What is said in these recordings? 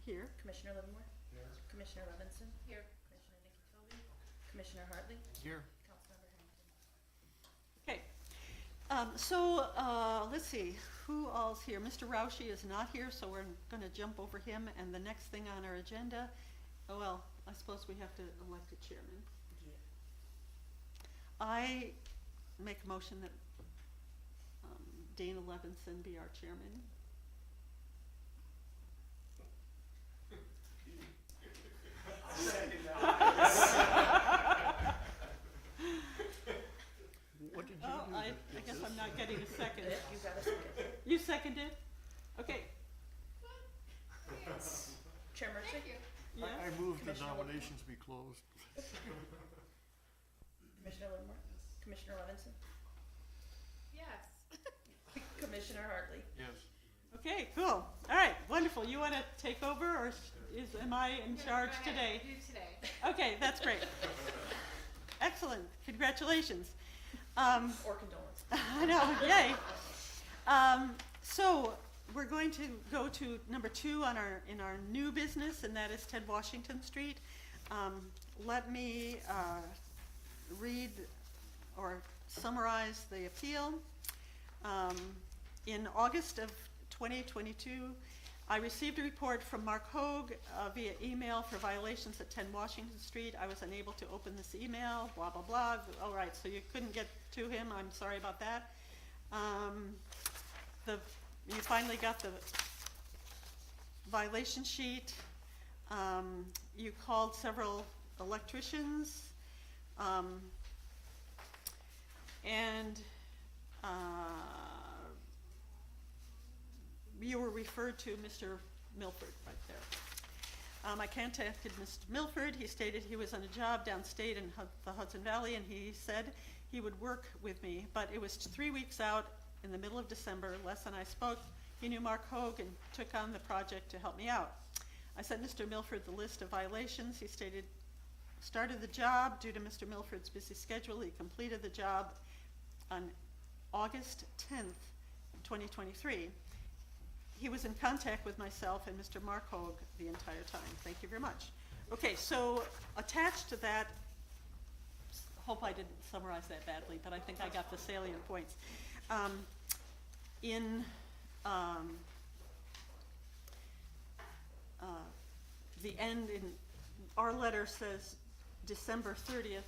Here. Commissioner Livermore? Here. Commissioner Levinson? Here. Commissioner Nikki Tobey? Commissioner Hartley? Here. Councilmember Harrington? Okay. Let's see, who all's here? Mr. Roushi is not here, so we're gonna jump over him, and the next thing on our agenda, oh, well, I suppose we have to elect a chairman. Yeah. I make a motion that Dana Levinson be our chairman. What did you Oh, do? I guess I'm not getting a second. You got a second. You seconded? Okay, Chair Merchant? Thank you. yes? I move the Commissioner nominations be closed. Commissioner Livermore? Commissioner Levinson? Yes. Commissioner Hartley? Yes. Okay, cool. All right, wonderful. You wanna take over, or am I in charge Go ahead. today? You today. Okay, that's great. Excellent, congratulations. Or condolence? I know, yay. So we're going to go to number 2 on in our new business, and that is 10 Washington Street. Let me read or summarize the appeal. In August of 2022, I received a report from Mark Hogue via email for violations at 10 Washington Street. I was unable to open this email, blah, blah, blah. All right, so you couldn't get to him. I'm sorry about that. You finally got the violation sheet. You called several electricians. And you were referred to Mr. Milford right there. I contacted Mr. Milford. He stated he was on a job downstate in the Hudson Valley, and he said he would work with me, but it was 3 weeks out in the middle of December. Les and I spoke. He knew Mark Hogue and took on the project to help me out. I sent Mr. Milford the list of violations. He started the job. Due to Mr. Milford's busy schedule, he completed the job on August 10th, 2023. He was in contact with myself and Mr. Mark Hogue the entire time. Thank you very much. Okay, so attached to that, hope I didn't summarize that badly, but I think I got the salient points. The end in our letter says December 30th.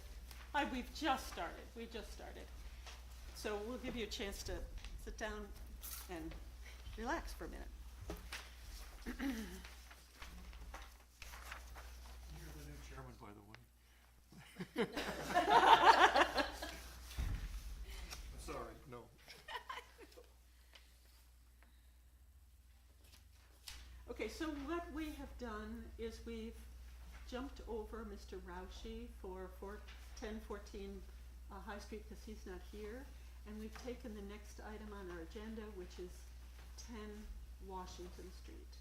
We just started. So we'll give you a chance to sit down and relax for a minute. You're the new chairman, by the way. Sorry, no. Okay, so what we have done is we've jumped over Mr. Roushi for 1014 High Street because he's not here, and we've taken the next item on our agenda, which is 10 Washington Street.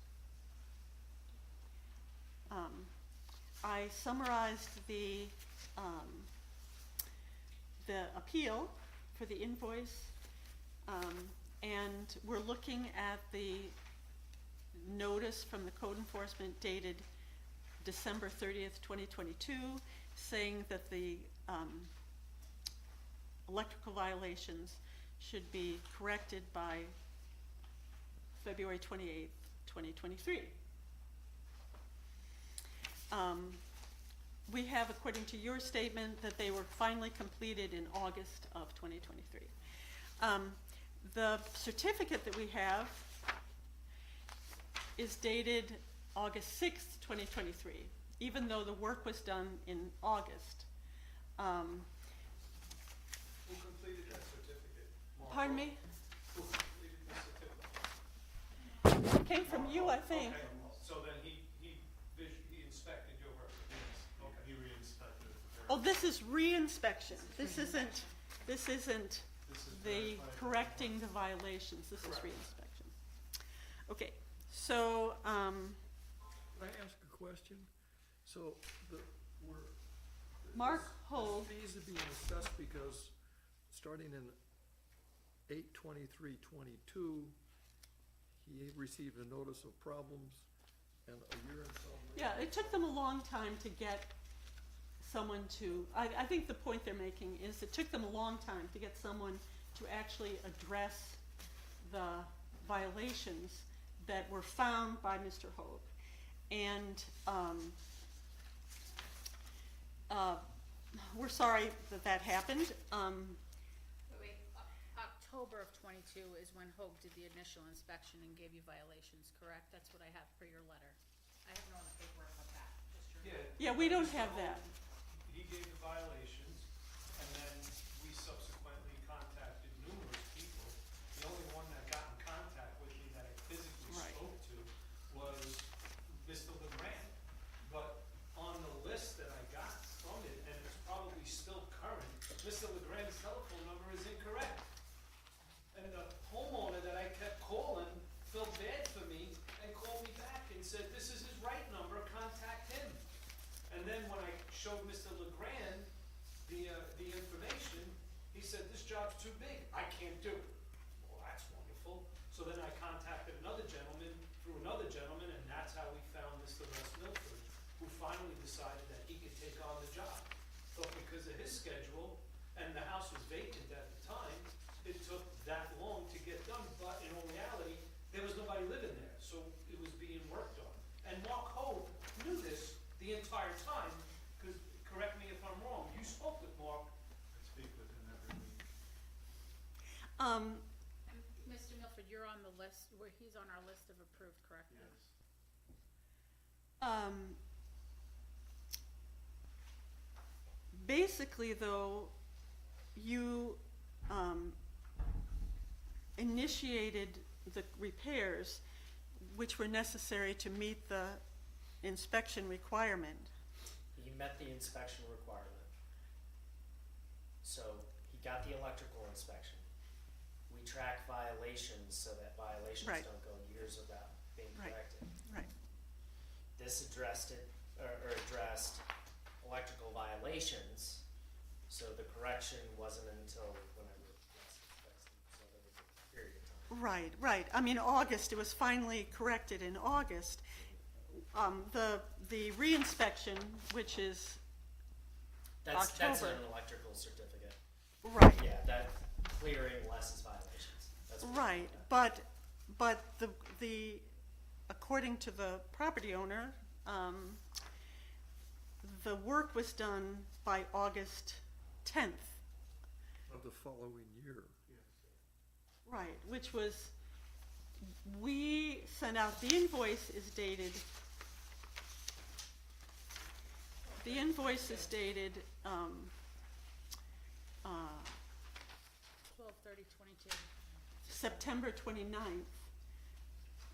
I summarized the appeal for the invoice, and we're looking at the notice from the code enforcement dated December 30th, 2022, saying that the electrical violations should be corrected by February 28th, 2023. We have, according to your statement, that they were finally completed in August of 2023. The certificate that we have is dated August 6th, 2023, even though the work was done in August. Who completed that certificate? Pardon me? Who completed the certificate? It came from you, I think. Okay, so then he inspected your work. Okay. He re-inspected it. Oh, this is re-inspection. This isn't This is the correcting the violations. This is Correct. re-inspection. Okay, so, Can I ask a question? So, Mark Hogue, fees are being assessed because starting in 8/23/22, he received a notice of problems, and a year in celebration. Yeah, it took them a long time to get someone to, I think the point they're making is it took them a long time to get someone to actually address the violations that were found by Mr. Hope. And, we're sorry that that happened. Wait, October of '22 is when Hope did the initial inspection and gave you violations, correct? That's what I have for your letter. I have no other paperwork but that, just your. Yeah, we don't Mr. have that. Hope, he gave the violations, and then we subsequently contacted numerous people. The only one that got in contact with me that I physically Right. spoke to was Mr. LeGrand. But on the list that I got from it, and it's probably still current, Mr. LeGrand's telephone number is incorrect. And the homeowner that I kept calling felt bad for me and called me back and said, this is his right number, contact him. And then when I showed Mr. LeGrand the information, he said, this job's too big, I can't do it. Well, that's wonderful. So then I contacted another gentleman through another gentleman, and that's how we found Mr. Les Milford, who finally decided that he could take on the job. But because of his schedule, and the house was vacant at the time, it took that long to get done, but in all reality, there was nobody living there, so it was being worked on. And Mark Hope knew this the entire time, because, correct me if I'm wrong, you spoke with Mark. I speak with him every week. Mr. Milford, you're on the list, where he's on our list of approved, correct? Basically, though, you initiated the repairs which were necessary to meet the inspection requirement. He met the inspection requirement. So he got the electrical inspection. We track violations so that violations Right. don't go years without being Right. corrected. Right. This addressed it, or addressed electrical violations, so the correction wasn't until whenever it was inspected, so there was a period of time. Right, right. I mean, August, it was finally corrected in August. The reinspection, which is, That's October. an electrical certificate. right, Yeah, that clearing Les's violations. That's what right, we call that. but the, according to the property owner, the work was done by August 10th. Of the following year. Right, which was, we sent out, the invoice is dated, uh, 12/30/22. September 29th,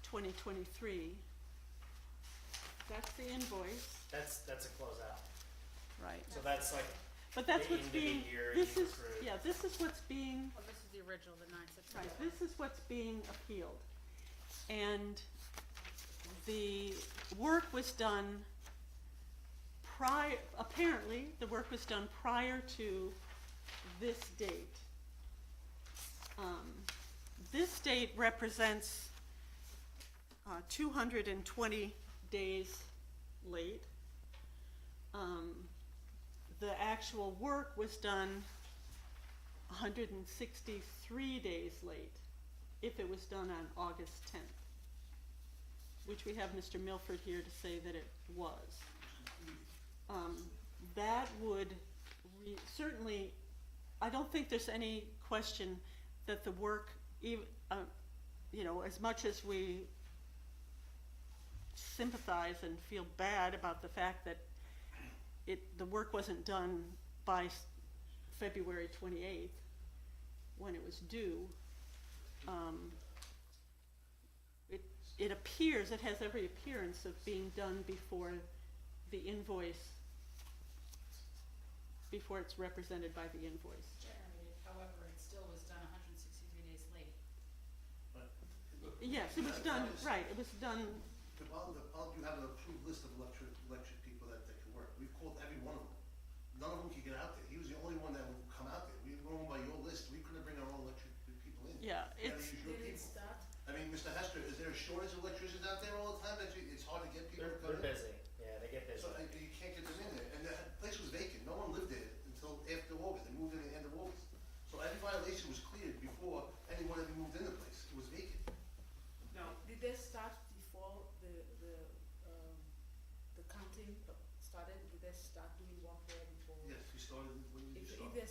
2023. That's the invoice, That's a closeout. right. So that's like, But that's the what's end of the being, year this you is, approved. yeah, this is what's being, Oh, this is the original, the 9 September. right, this is what's being appealed. And the work was done apparently, the work was done prior to this date. This date represents 220 days late. The actual work was done 163 days late, if it was done on August 10th, which we have Mr. Milford here to say that it was. That would certainly, I don't think there's any question that the work, as much as we sympathize and feel bad about the fact that the work wasn't done by February 28th, when it was due, it appears, it has every appearance of being done before the invoice, before it's represented by the invoice. Generated, however, it still was done 163 days late. Yes, it was done, right, it was done, You have an approved list of electric people that can work. We've called every one of them. None of them could get out there. He was the only one that would come out there. We were on by your list. We couldn't bring our own electric people in. yeah, We had to it's, use your Did it people. start? I mean, Mr. Hester, is there a shortage of electricians out there all the time that it's hard to get people?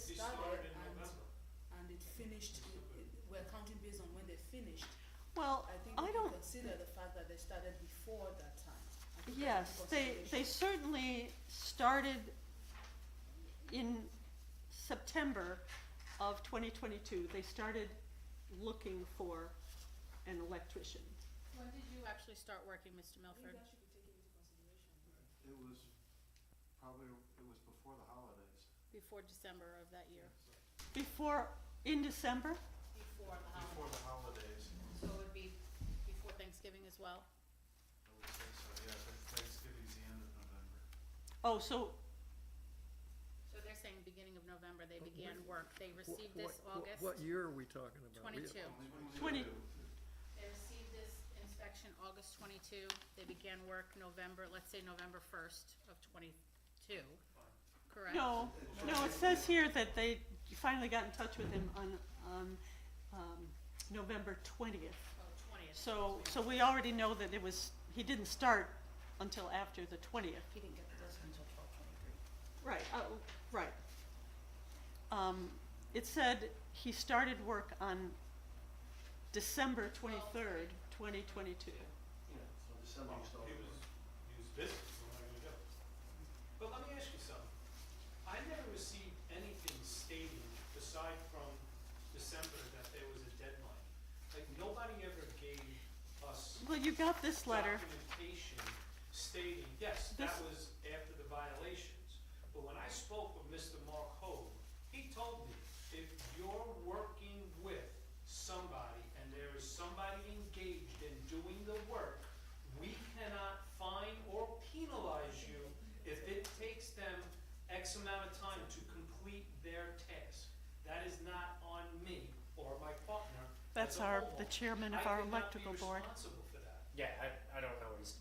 He started started in and, November. and it finished, we're counting based on when they finished. Well, I think I we don't, can consider the fact that they started before that time. I think that's yes, a they consideration. certainly started in September of 2022. They started looking for an electrician. When did you actually start working, Mr. I think Milford? that should be taken into consideration. It was before the holidays. Before December of that year? Before, in December? Before the Before holiday? the holidays, So it would be before Thanksgiving as well? I would say so, yeah, but Thanksgiving's the end of November. Oh, so, So they're saying beginning of November, they began work. They received this August What year are we talking about? 22. Twenty- They received this inspection August 22. They began work November, let's say November 1st of 22, correct? no, it says here that they finally got in touch with him on, November 20th. Oh, 20th. So we already know that he didn't start until after the 20th. He didn't get this until 12/23. Right, right. It said he started work on December 23rd, 2022. So December you started. He was busy, so what am I gonna do? But let me ask you something. I never received anything stating, aside from December, that there was a deadline. Like, nobody ever gave us Well, you got this letter. documentation stating, yes, that This- was after the violations. But when I spoke with Mr. Mark Hogue, he told me, if you're working with somebody and there is somebody engaged in doing the work, we cannot fine or penalize you if it takes them X amount of time to complete their task. That is not on me or my partner. That's as a the homeowner. chairman of our I cannot electrical be board. responsible for that. Yeah, I don't know what he's,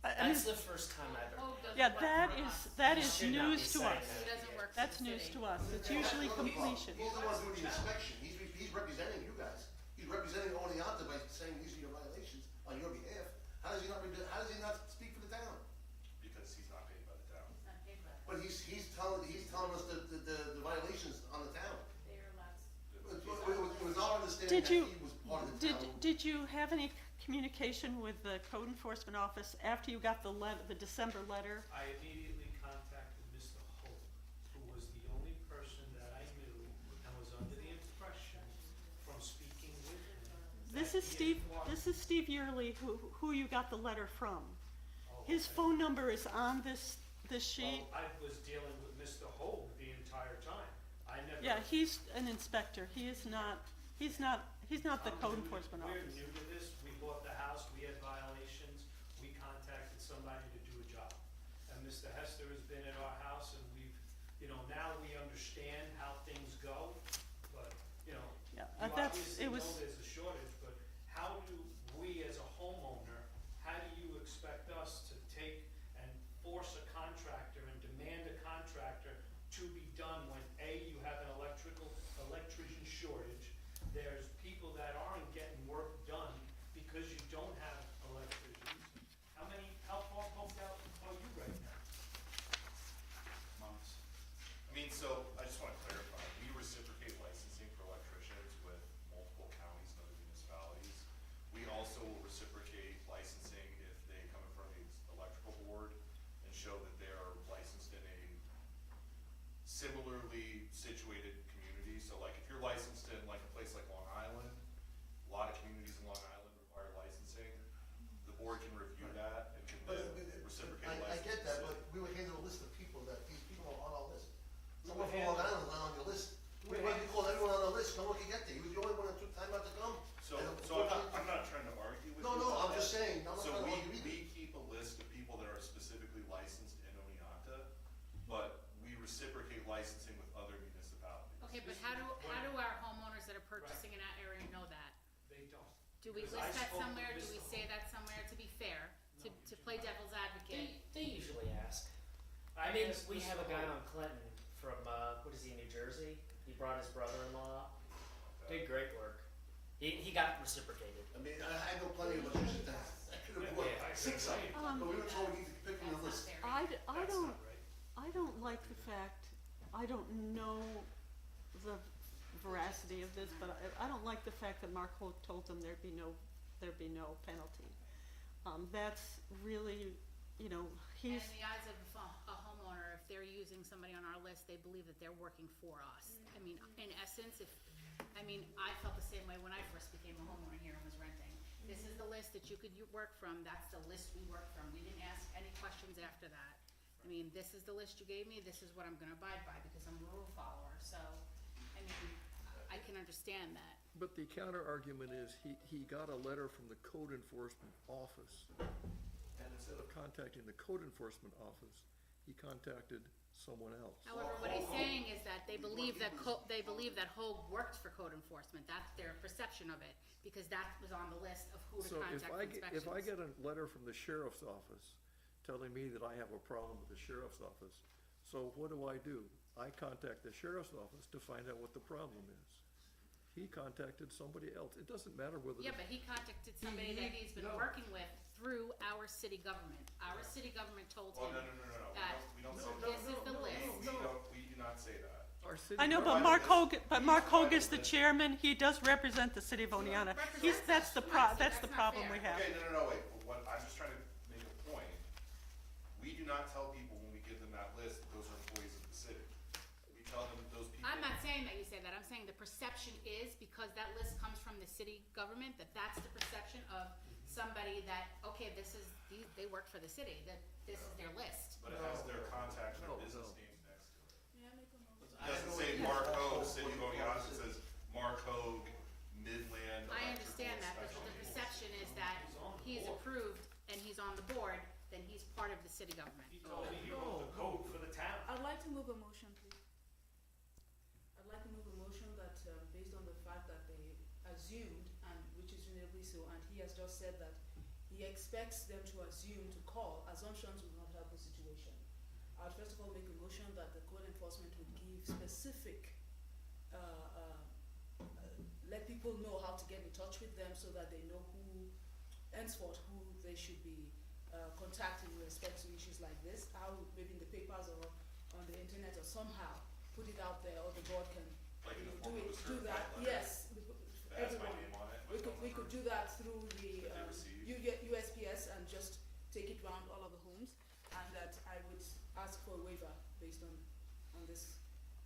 I mean, that's the first time I've ever. Hogue doesn't yeah, work that for is, us. that He is should not be news to saying us. that. He doesn't work for That's the news city. to us. It's usually completion. He's the one doing the inspection, he's representing you guys. He's representing Oneonta by saying these are your violations on your behalf. How does he not speak for the town? Because he's not paid by the town. It's not paid by us. But he's telling us the violations on the town. They are less. It was our understanding Did that you- he was part of the town. Did you have any communication with the code enforcement office after you got the December letter? I immediately contacted Mr. Hope, who was the only person that I knew and was under the impression from speaking with him. This that is he Steve, inquired- this is Steve Yearly, who you got the letter from. Oh, His okay. phone number is on this sheet. Well, I was dealing with Mr. Hope the entire time. I never. Yeah, he's an inspector. He's not the I'm code new- enforcement We're officer. new to this, we bought the house, we had violations, we contacted somebody to do a job. And Mr. Hester has been at our house and we've, now we understand how things go, but, Yeah, you that's, obviously it know was, there's a shortage, but how do we as a homeowner, how do you expect us to take and force a contractor and demand a contractor to be done when A, you have an electrician shortage, there's people that aren't getting work done because you don't have electricians. How far pumped out are you right now? Months. So I just wanna clarify, we reciprocate licensing for electricians with multiple counties and other municipalities. We also will reciprocate licensing if they come in front of the electrical board and show that they are licensed in a similarly situated community. So like if you're licensed in like a place like Long Island, a lot of communities in Long Island require licensing. The board can review that and can But then reciprocate I licensing. get that, but we were handed a list of people that these people are on our list. Someone from Long Island is not on your list. We called everyone on our list, no one could get there. He was the only one that took time out to come. So And I'm not trying to argue with you. No, about I'm just that. saying, I'm not So trying to argue either. we keep a list of people that are specifically licensed in Oneonta, but we reciprocate licensing with other municipalities. Okay, but how do our homeowners that are purchasing in that area know that? They don't. Do we Because I list that spoke to somewhere? Do we Mr. say that somewhere to be fair, to play devil's advocate? They usually ask. I I mean, asked we have Mr. a guy Hope. on Clinton from, what is he, New Jersey? He brought his brother-in-law, did great work. He got reciprocated. I mean, I know plenty of electricians that I could have bought Yeah, I 6 of them, Um, but we were told we need to pick from the That's list. not fair. I That's don't, not right. I don't like the fact, I don't know the veracity of this, but I don't like the fact that Mark Holt told them there'd be no penalty. That's really, you know, And he's, in the eyes of a homeowner, if they're using somebody on our list, they believe that they're working for us. I mean, in essence, I felt the same way when I first became a homeowner here and was renting. This is the list that you could work from, that's the list we work from. We didn't ask any questions after that. I mean, this is the list you gave me, this is what I'm gonna abide by, because I'm a rule follower, so, I mean, I can understand that. But the counter argument is he got a letter from the code enforcement office. And instead of contacting the code enforcement office, he contacted someone else. However, what he's saying is that they believe that Hoag worked for code enforcement, that's their perception of it, because that was on the list of who to So contact for inspections. if I get a letter from the sheriff's office telling me that I have a problem with the sheriff's office, so what do? I contact the sheriff's office to find out what the problem is. He contacted somebody else. It doesn't matter whether. Yeah, but he contacted somebody that he's been No. working with through our city government. Our city government told Well, him no, that we don't say this that. is the list. We do not say that. Our city I know, but Mark Hogue is the chairman, he does represent the city of Oneonta. That's the problem we have. Okay, no, wait, but what, I'm just trying to make a point. We do not tell people when we give them that list that those are employees of the city. We tell them that those people. I'm not saying that you say that, I'm saying the perception is, because that list comes from the city government, that's the perception of somebody that, okay, they work for the city, that this is their list. But it has their contact and their No, business no. names next to it. May I make a motion? It doesn't say Mark Hogue, City of Oneonta, it says Mark Hogue, Midland. I Electrical understand that, but the Inspection. perception is that he's approved and he's on the board, then he's part of the city government. He told me he wrote the code for the town. I'd like to move a motion, please. I'd like to move a motion that, based on the fact that they assumed, and which is reasonably so, and he has just said that he expects them to assume, to call, assumptions will not help the situation. I'd first of all make a motion that the code enforcement would give specific, let people know how to get in touch with them so that they know henceforth who they should be contacting with respect to issues like this. How, maybe in the papers or on the internet or somehow put it out there, or the board can, Like in the do form of it, a do that, certified letter. yes. That has my Everyone. name on it. We could do that through the That they receive. USPS and just take it round all of the homes, and that I would ask for a waiver based on this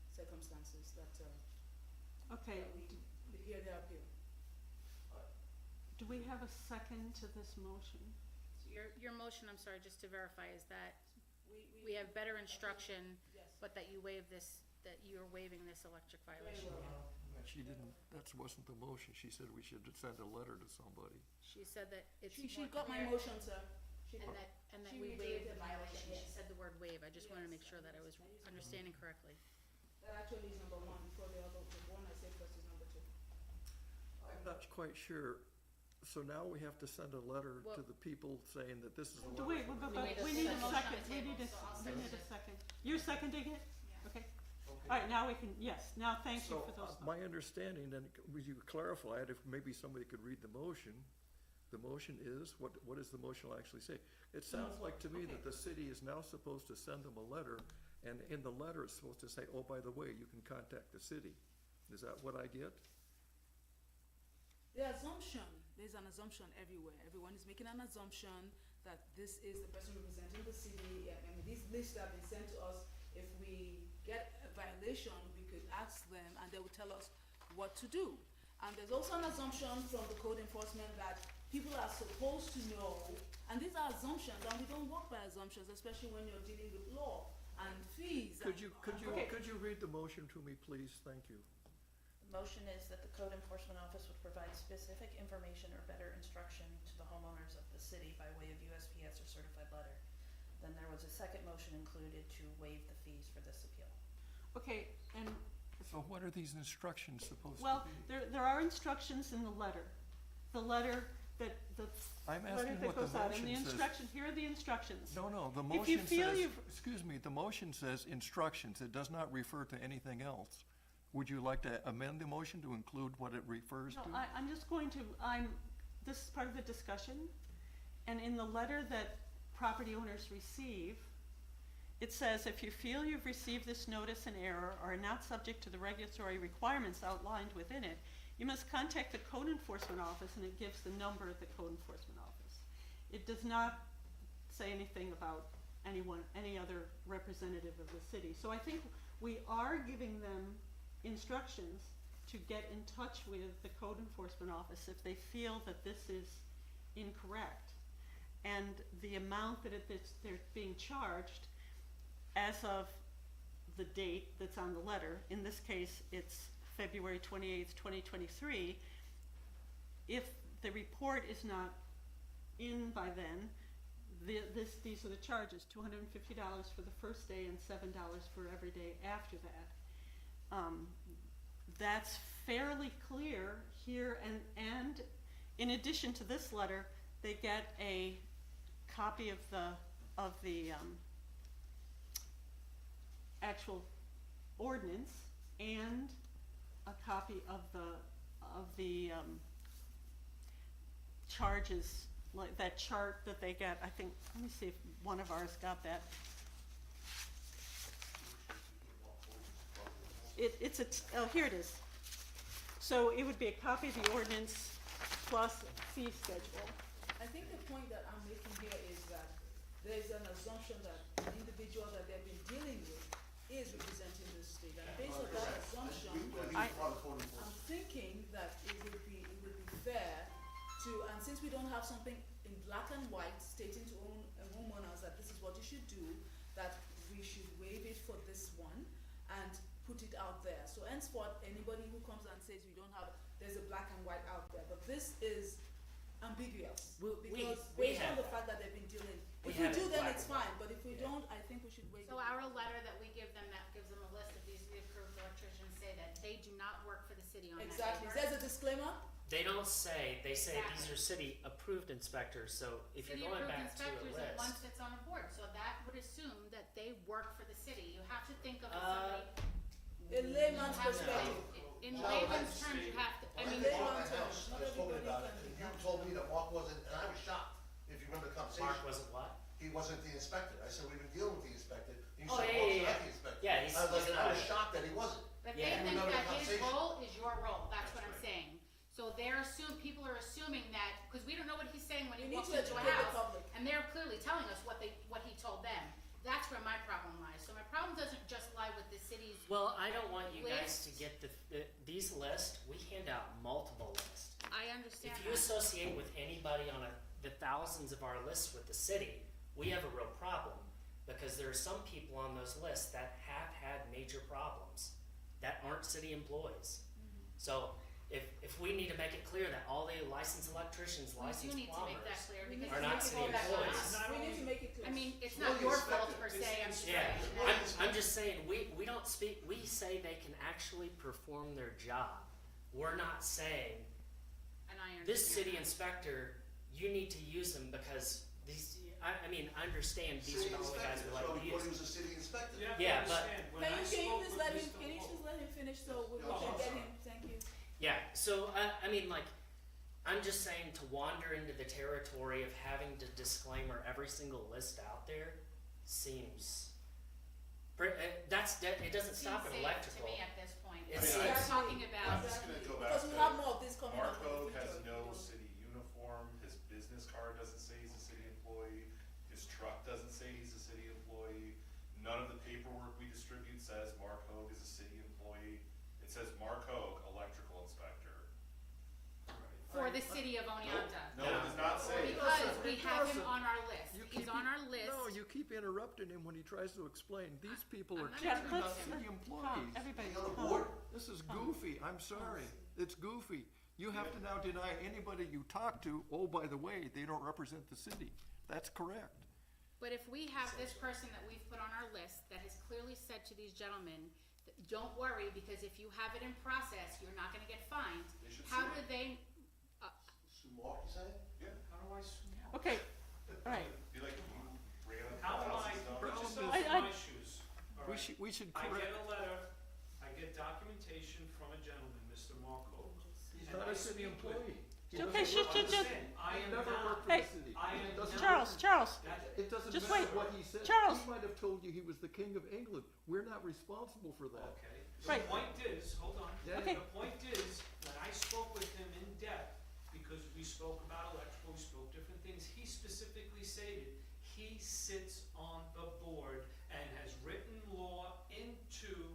circumstances, that Okay, we hear their appeal. do we have a second to this motion? So your motion, I'm sorry, just to verify, is that we have better instruction, Yes. but that you waive this, that you're waiving this electric violation. She didn't, that wasn't the motion. She said we should send a letter to somebody. She said that it's She more got my clear, motion, sir. She And got- that she we waive reiterated the my motion, violation. She yes. said the word waive. I just wanted to make sure that I was understanding correctly. That actually is number one, before the other, the one I said first is number two. I'm not quite sure. So now we have to send a letter to Well- the people saying that this is a Do letter. we need a motion on second, the we table, need a, so I'll we second need a it. second. You're seconding it? Yeah. Okay. All right, now we can, yes, now thank you So for those. my understanding, and would you clarify it, if maybe somebody could read the motion? The motion is, what does the motion actually say? It sounds like to me that the city is now supposed to send them a letter, and in the letter it's supposed to say, oh, by the way, you can contact the city. Is that what I get? The assumption, there's an assumption everywhere. Everyone is making an assumption that this is the person representing the city. I mean, these lists have been sent to us. If we get a violation, we could ask them and they will tell us what to do. And there's also an assumption from the code enforcement that people are supposed to know, and these are assumptions, and we don't work by assumptions, especially when you're dealing with law and fees. Could you Okay. read the motion to me, please? Thank you. The motion is that the code enforcement office would provide specific information or better instruction to the homeowners of the city by way of USPS or certified letter. Then there was a second motion included to waive the fees for this appeal. Okay, and, So what are these instructions supposed to well, be? there are instructions in the letter. The letter that, I'm letter asking that what the goes out, and the motion says. instruction, here are the instructions. No, the If you motion feel says, you've- excuse me, the motion says instructions. It does not refer to anything else. Would you like to amend the motion to include what it refers No, to? I'm just going to, this is part of the discussion, and in the letter that property owners receive, it says, if you feel you've received this notice in error or are not subject to the regulatory requirements outlined within it, you must contact the code enforcement office, and it gives the number of the code enforcement office. It does not say anything about anyone, any other representative of the city. So I think we are giving them instructions to get in touch with the code enforcement office if they feel that this is incorrect. And the amount that they're being charged as of the date that's on the letter, in this case, it's February 28th, 2023. If the report is not in by then, these are the charges: $250 for the first day and $7 for every day after that. That's fairly clear here, and in addition to this letter, they get a copy of the actual ordinance and a copy of the charges, like that chart that they get. I think, let me see if one of ours got that. Oh, here it is. So it would be a copy of the ordinance plus fee schedule. I think the point that I'm making here is that there's an assumption that the individual that they've been dealing with is representing the state. And based on that assumption, I'm thinking that it would be fair to, and since we don't have something in black and white stating to homeowners that this is what you should do, that we should waive it for this one and put it out there. So henceforth, anybody who comes and says we don't have, there's a black and white out there, but this is ambiguous. Because based on the fact that they've been dealing, if we do then it's fine, but if we don't, I think we should waive it. So our letter that we give them, that gives them a list of these approved electricians, say that they do not work for the city on that Exactly, paper. there's a disclaimer. They don't say, they say these Exactly. are city-approved inspectors, so if you're going back to a City-approved inspectors and one list. sits on a board, so that would assume that they work for the city. You have to think of somebody. In layman's You have to perspective. think- In layman's terms, you have to, I When mean, they they bought want my to- house, not I was talking everybody about it, can and be you that. told me that Mark wasn't, and I was shocked, if you remember the conversation. Mark wasn't what? He wasn't the inspector. I said, we've been dealing with the inspector. And you Oh, said, yeah, Mark's yeah, not yeah. the inspector. Yeah, he's- I was like, he's and I was not. shocked that he wasn't. but Yeah. they think Remember the that his conversation? role is your role, that's what I'm That's saying. So they're people are assuming that, because we don't know what he's saying when We he need walks to into a educate the house. public. And they're clearly telling us what he told them. That's where my problem lies. So my problem doesn't just lie with the city's. Well, I don't want you guys to Lists. get these lists, we hand out multiple lists. I understand If you that. associate with anybody on the thousands of our lists with the city, we have a real problem. Because there are some people on those lists that have had major problems that aren't city employees. So if we need to make it clear that all the licensed electricians, We do licensed need to make that plumbers, clear We because need are to not make it city all back on employees. us. Not We need to only- make it clear. I mean, it's Well, not the your inspector- fault per se, I'm just Yeah, saying. I'm just saying, we don't speak, we say they can actually perform their job. We're not saying, And I understand. this city that. inspector, you need to use them because these, I mean, I understand these are the only guys we like So to he thought he use. was a city inspector. You have to Yeah, but- understand, when Can I you spoke just with let him, Mr. can you just Wolf- let him finish so we Oh, can I'm get sorry. him, thank you. Yeah, so I mean, like, I'm just saying to wander into the territory of having to disclaimer every single list out there seems, it doesn't stop Seems at safe electrical. To me at this point. It We're seems- talking I'm about, just gonna go back Because we to have more of this coming Mark up in the Hogue has future. no city uniform, his business card doesn't say he's a city employee, his truck doesn't say he's a city employee, none of the paperwork we distribute says Mark Hogue is a city employee, it says Mark Hogue, electrical inspector. for the city of Oneonta. No, it does not say. Because we It have him doesn't. on our list. You He's keep on it- our list. No, you keep interrupting him when he tries to explain. These people are I'm not clearly not interrupting. city employees. Everybody, Is he on the calm. board? This is goofy, I'm sorry, it's goofy. You have to now deny anybody you talk to, oh, by the way, they don't represent the city. That's correct. But if we have this person that we've put on our list that has clearly said to these gentlemen, that, don't worry, because if you have it in process, you're not gonna get fined. They should How sue do him. they, Sue Mark, you saying? Yeah, how do I sue? Okay, all right. Be like, you ran up the How am house I, and stuff. put Problem yourself is- in my shoes, all We right? should, we should I correct, get a letter, I get documentation from a gentleman, Mr. Marco. he's and not I a city speak with- employee. He Okay, doesn't work- just, I He am never not, worked for Hey. the city. I It am doesn't not- Charles, Charles, that, It doesn't Just matter wait. what he said. Charles. He might have told you he was the king of England. We're not responsible for that. okay. Right. The point is, hold on. Yeah, Okay. The point is, when I spoke with him in depth, because we spoke about electrical, we spoke different things, he specifically stated he sits on the board and has written law into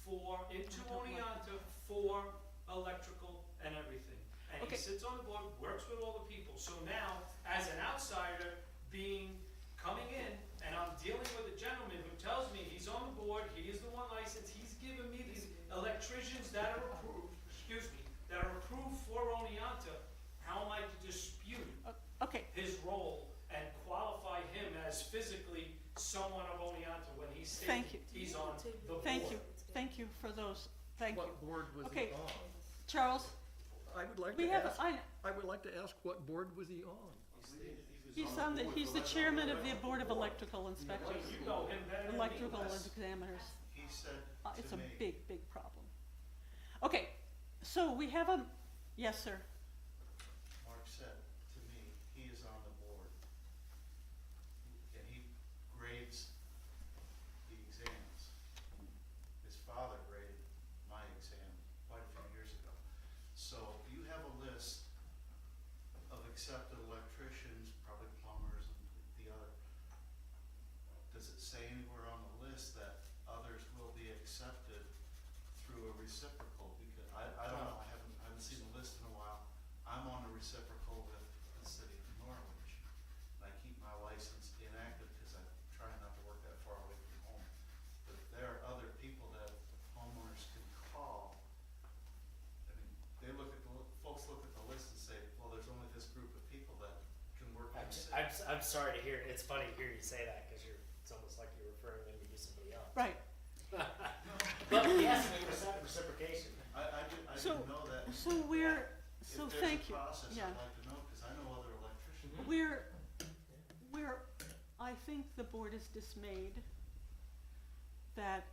Oneonta for electrical and everything. And he Okay. sits on the board, works with all the people. So now, as an outsider coming in, and I'm dealing with a gentleman who tells me he's on the board, he is the one licensed, he's given me these electricians that are approved, that are approved for Oneonta, how am I to dispute okay, his role and qualify him as physically someone of Oneonta when he's Thank stating you. he's on the board? thank you for those, thank you. What board was he Okay. on? Charles, I would like we to have, ask, I would like to ask what board was he on? he's the chairman of the Board of Electrical Inspectors, You know him better than me, electrical Les. examiners. He said It's to a me, big, big problem. Okay, so we have a, yes, sir. Mark said to me, he is on the board. And he grades the exams. His father graded my exam quite a few years ago. So you have a list of accepted electricians, probably plumbers and the other. Does it say anywhere on the list that others will be accepted through a reciprocal? Because I don't know, I haven't seen the list in a while. I'm on a reciprocal with the city of Norwich. And I keep my license inactive because I try not to work that far away from home. But there are other people that homeowners can call. I mean, they look at folks look at the list and say, well, there's only this group of people that can work in the city. I'm sorry to hear, it's funny to hear you say that, cause it's almost like you're referring maybe to somebody else. Right, But yes, we reciprocation. I So- didn't know that. so we're, so thank you. If there's a process, Yeah. I'd like to know, because I know other electricians. We're, I think the board is dismayed that,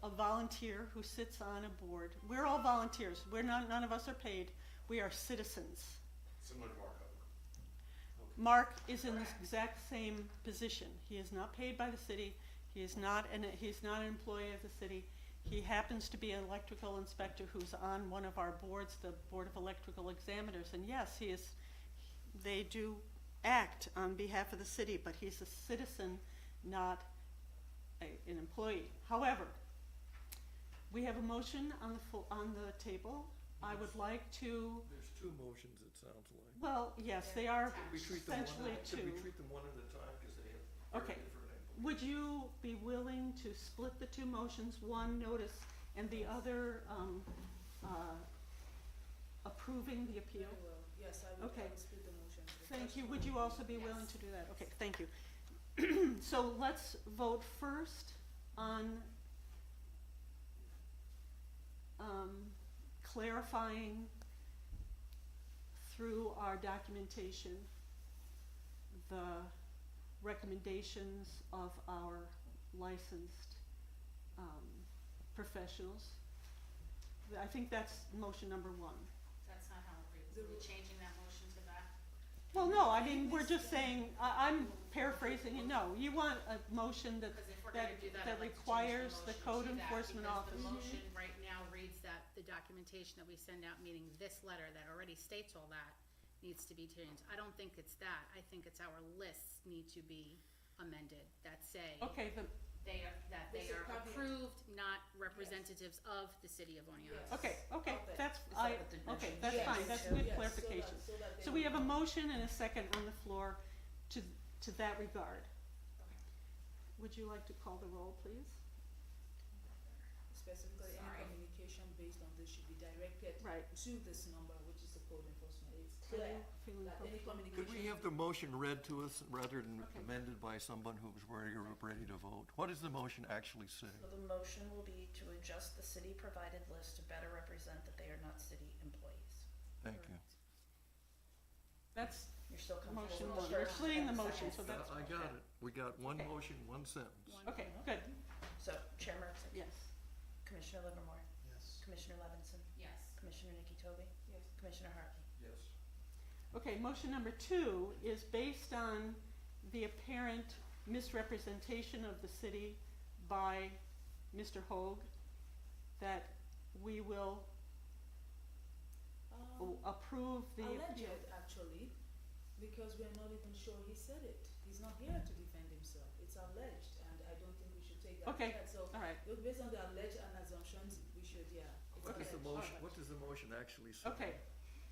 a volunteer who sits on a board, we're all volunteers, none of us are paid, we are citizens. Similar to Mark Hubbard. Mark is in this exact same position. He is not paid by the city. He's not an employee of the city. He happens to be an electrical inspector who's on one of our boards, the Board of Electrical Examiners. And yes, they do act on behalf of the city, but he's a citizen, not an employee. However, we have a motion on the table. I would like to, There's two motions, it sounds like. well, yes, they are Could we treat them essentially one, could we two. treat them one at a time, because they have Okay. very different implementations? Would you be willing to split the two motions, one notice and the other, approving the appeal? Very well. Yes, I will, Okay. I will split the motion. The Thank first you, one- would you also be willing to do that? Okay, thank you. So let's vote first on, clarifying through our documentation the recommendations of our licensed, professionals. I think that's motion number one. That's not how it reads. Are we changing that motion to that? Well, no, I mean, we're just saying, I'm paraphrasing it, no, you want a motion that, Because if we're that, gonna do that, that I'd like to change requires the motion code to that, enforcement because office. the motion right now reads that the documentation that we send out, meaning this letter that already states all that, needs to be changed. I don't think it's that. I think it's our lists need to be amended that say Okay, they are This is probably- approved, not representatives of the city of Oneonta. Yes. okay, Okay. that's, Is that what the motion that's Yes. fine, that's Yes, good so clarification. that So they we have a will know. motion and a second on the floor to that regard. Would you like to call the roll, please? Specifically, any Sorry. communication based on this should be directed Right. to this number, which is the code enforcement. It's Are clear you feeling that any comfortable? Could we communication. have the motion read to us rather than Okay. amended by someone who was ready to vote? What does the motion actually say? So the motion will be to adjust the city-provided list to better represent that they are not city employees. Thank you. You're That's still comfortable motion with one, the we're first splitting the and motion, second? so that's, I got it. We got one Okay. motion, one sentence. okay, good, So Chair Marksick, yes. Commissioner Livermore, Yes. Commissioner Levinson, Yes. Commissioner Nikki Toby, Yes. Commissioner Hartley? Yes. Okay, motion number 2 is based on the apparent misrepresentation of the city by Mr. Hoag, that we will approve the Alleged, appeal. actually, because we're not even sure he said it. He's not here to defend himself. It's alleged, and I don't think we should take that Okay, ahead. So, all right. based on the alleged and assumptions, we should, yeah. It's What does the alleged. motion, what does the motion actually say? Okay,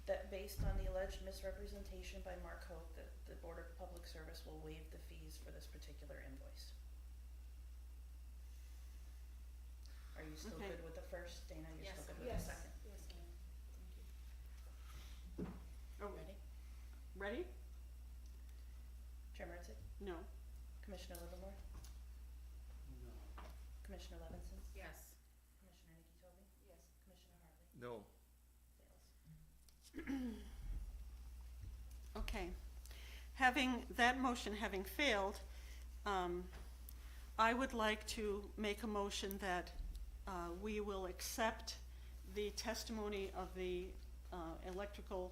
That based on the alleged misrepresentation by Mark Hope, that the Board of Public Service will waive the fees for this particular invoice. Are you still Okay. good with the first? Dana, you're Yes, still good with Yes, the second? yes, I am. Thank you. oh, Ready? ready? Chair Martzick? No. Commissioner Livermore? No. Commissioner Levinson? Yes. Commissioner Nikki Tobey? Yes. Commissioner Hartley? No. Fails. Okay. Having, that motion having failed, I would like to make a motion that we will accept the testimony of the electrical,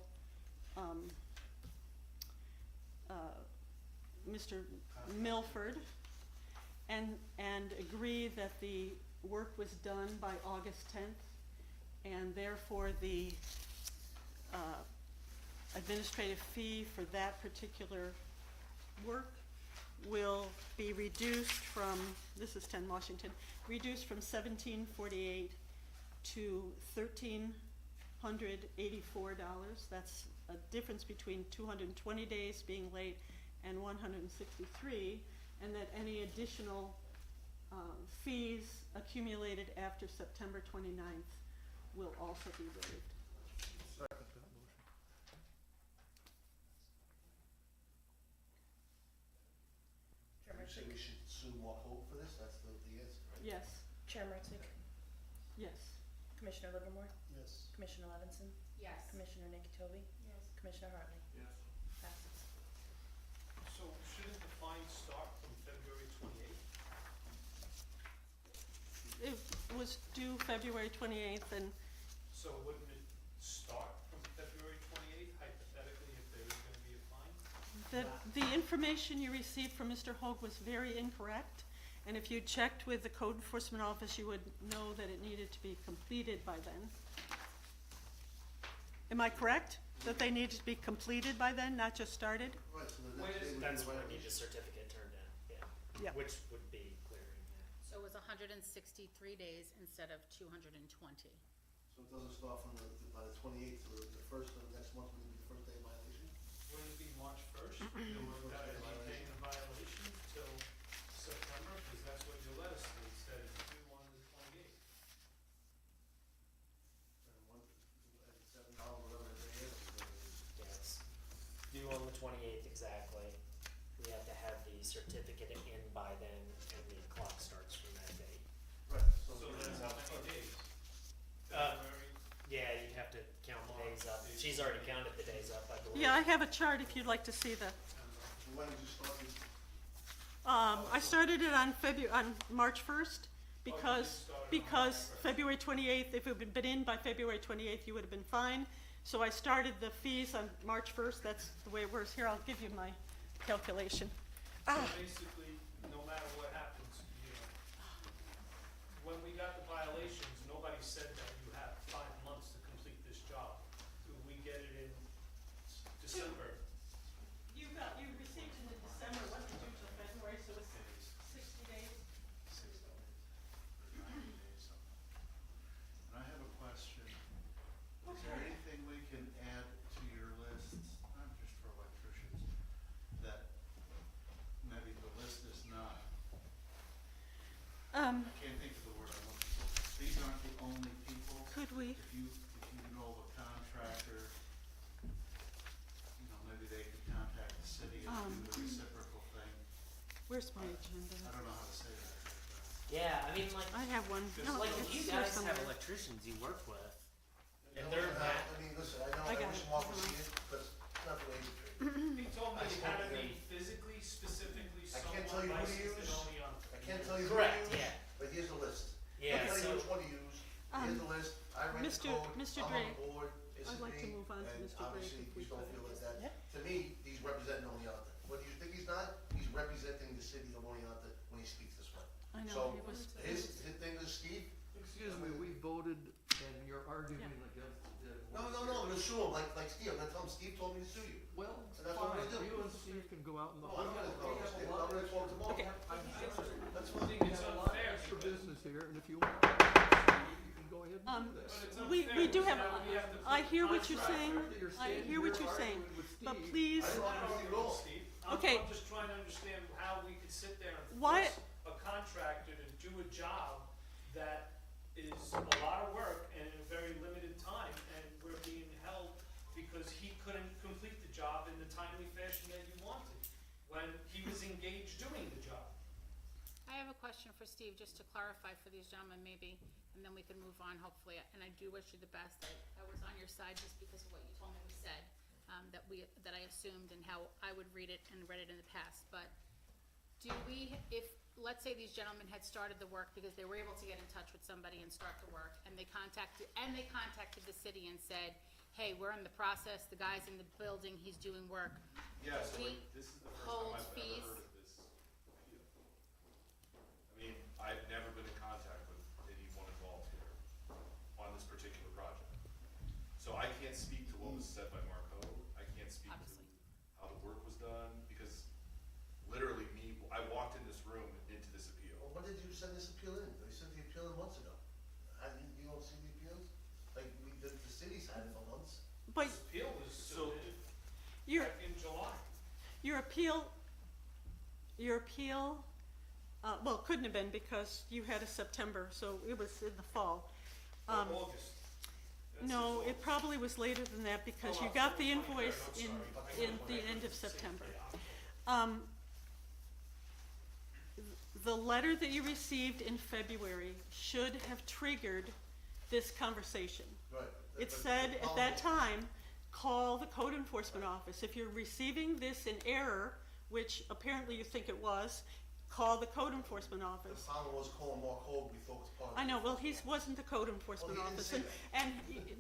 Mr. Milford, and agree that the work was done by August 10th, and therefore the administrative fee for that particular work will be reduced from, this is 10 Washington, reduced from $1,748 to $1,384. That's a difference between 220 days being late and 163, and that any additional fees accumulated after September 29th will also be waived. Second that motion. Chair You say we Martzick? should sue Mark Hope for this? That's the answer, right? Yes, Chair Martzick? yes. Commissioner Livermore? Yes. Commissioner Levinson? Yes. Commissioner Nikki Tobey? Yes. Commissioner Hartley? Yes. Passes. So shouldn't the fine start from February 28th? It was due February 28th, and So wouldn't it start from February 28th hypothetically if there is gonna be a fine? the information you received from Mr. Hoag was very incorrect. And if you checked with the Code Enforcement Office, you would know that it needed to be completed by then. Am I correct? That they needed to be completed by then, not just started? Right, so the Wait, next day would be That's the when I need violation. the certificate turned in, Yeah. yeah. Which would be clearing, yeah. So it was 163 days instead of 220. So it doesn't start from by the 28th, so the first of next month would be the first day of violation? Wouldn't it be March 1st? You would have to maintain a violation till September, because that's what your letter states, that it's due on the 28th. And one, at $7, whatever the day is. Yeah, it's due on the 28th exactly. We have to have the certificate in by then, and the clock starts from that date. Right, so. So that's how many days? Uh, February? Yeah, you have to count the days up. She's already counted the days up, I believe. Yeah, I have a chart if you'd like to see the, So when did you start this? I started it on March 1st, because February 28th, if it had been in by February 28th, you would have been fine. So I started the fees on March 1st, that's the way it works. Here, I'll give you my calculation. So basically, no matter what happens, you know, when we got the violations, nobody said that you have 5 months to complete this job. We get it in December. You received it in December, wasn't due till February, so it's 60 days. 90 days, something. And I have a question. Is there anything we can add to your lists, not just for electricians, that maybe the list is not? I can't think of the word I'm looking for. These aren't the only people. Could we? If you know of a contractor, you know, maybe they could contact the city and do the reciprocal thing. Where's my agenda? I don't know how to say that. Yeah, I mean, like, I have one. No, like it's you here guys have somewhere. electricians you work with, and No, they're I mean, listen, I know, I I got wish it. Mark was here, but it's not the way he's treated. He told me I it had to spoke to be him. physically, specifically I can't tell someone you who to licensed and use. only on. I can't tell you who correct, to use, yeah. but here's the list. Yeah, I'll tell you so- which one to use. Here's the list. I read the Mr. code, Mr. I'm on Drake, the board, this I'd is like to me, move on to and Mr. Drake obviously, if we we don't could. feel like that. Yep. To me, he's representing Oneonta. Whether you think he's not, he's representing the city of Oneonta when he speaks this way. I know, So, it was, his thing is, Steve, Excuse me, we voted and you're arguing against the. no, I'm gonna sue him, like Steve, I'm gonna tell him, Steve told me to sue you. Well, And that's what I'm fine, gonna do. you and Steve can go out in the. No, I'm gonna call him, Steve, I'm gonna call him tomorrow. Okay. That's I fine. think it's unfair. For business here, and if you want, you can go ahead and do But this. it's we unfair, do have, because now we have to I put hear what you're contract- saying, You're I standing hear what here you're saying, arguing with but Steve. please, I don't I'm not argue arguing at all. with Steve. Okay. I'm just trying to understand how we could sit there and Why- force a contractor to do a job that is a lot of work and in a very limited time, and we're being held because he couldn't complete the job in the timely fashion that you wanted, when he was engaged doing the job. I have a question for Steve, just to clarify for these gentlemen maybe, and then we can move on hopefully. And I do wish you the best. I was on your side just because of what you told me was said, that I assumed and how I would read it and read it in the past. But do we, if, let's say these gentlemen had started the work because they were able to get in touch with somebody and start the work, and they contacted the city and said, hey, we're in the process, the guy's in the building, he's doing work. Yeah, so We like, this is the first hold time I've fees. ever heard of this appeal. I mean, I've never been in contact with anyone involved here on this particular project. So I can't speak to what was said by Marco, I can't speak to Obviously. how the work was done, because literally I walked in this room into this appeal. Well, when did you send this appeal in? They sent the appeal in months ago. You don't see the appeals? Like, the city's had it for months. but This appeal was submitted your, back in July. your appeal, well, couldn't have been because you had a September, so it was in the fall. Or August. That's No, his it probably was later than that because Oh, you I'm got the sorry. invoice I'm in sorry. the end of September. The letter that you received in February should have triggered this conversation. Right. It But said the at that problem- time, call the code enforcement office. If you're receiving this in error, which apparently you think it was, call the code enforcement The office. problem was calling Mark Hogue before it was part of. I know, well, he wasn't the code enforcement Well, he didn't office, say and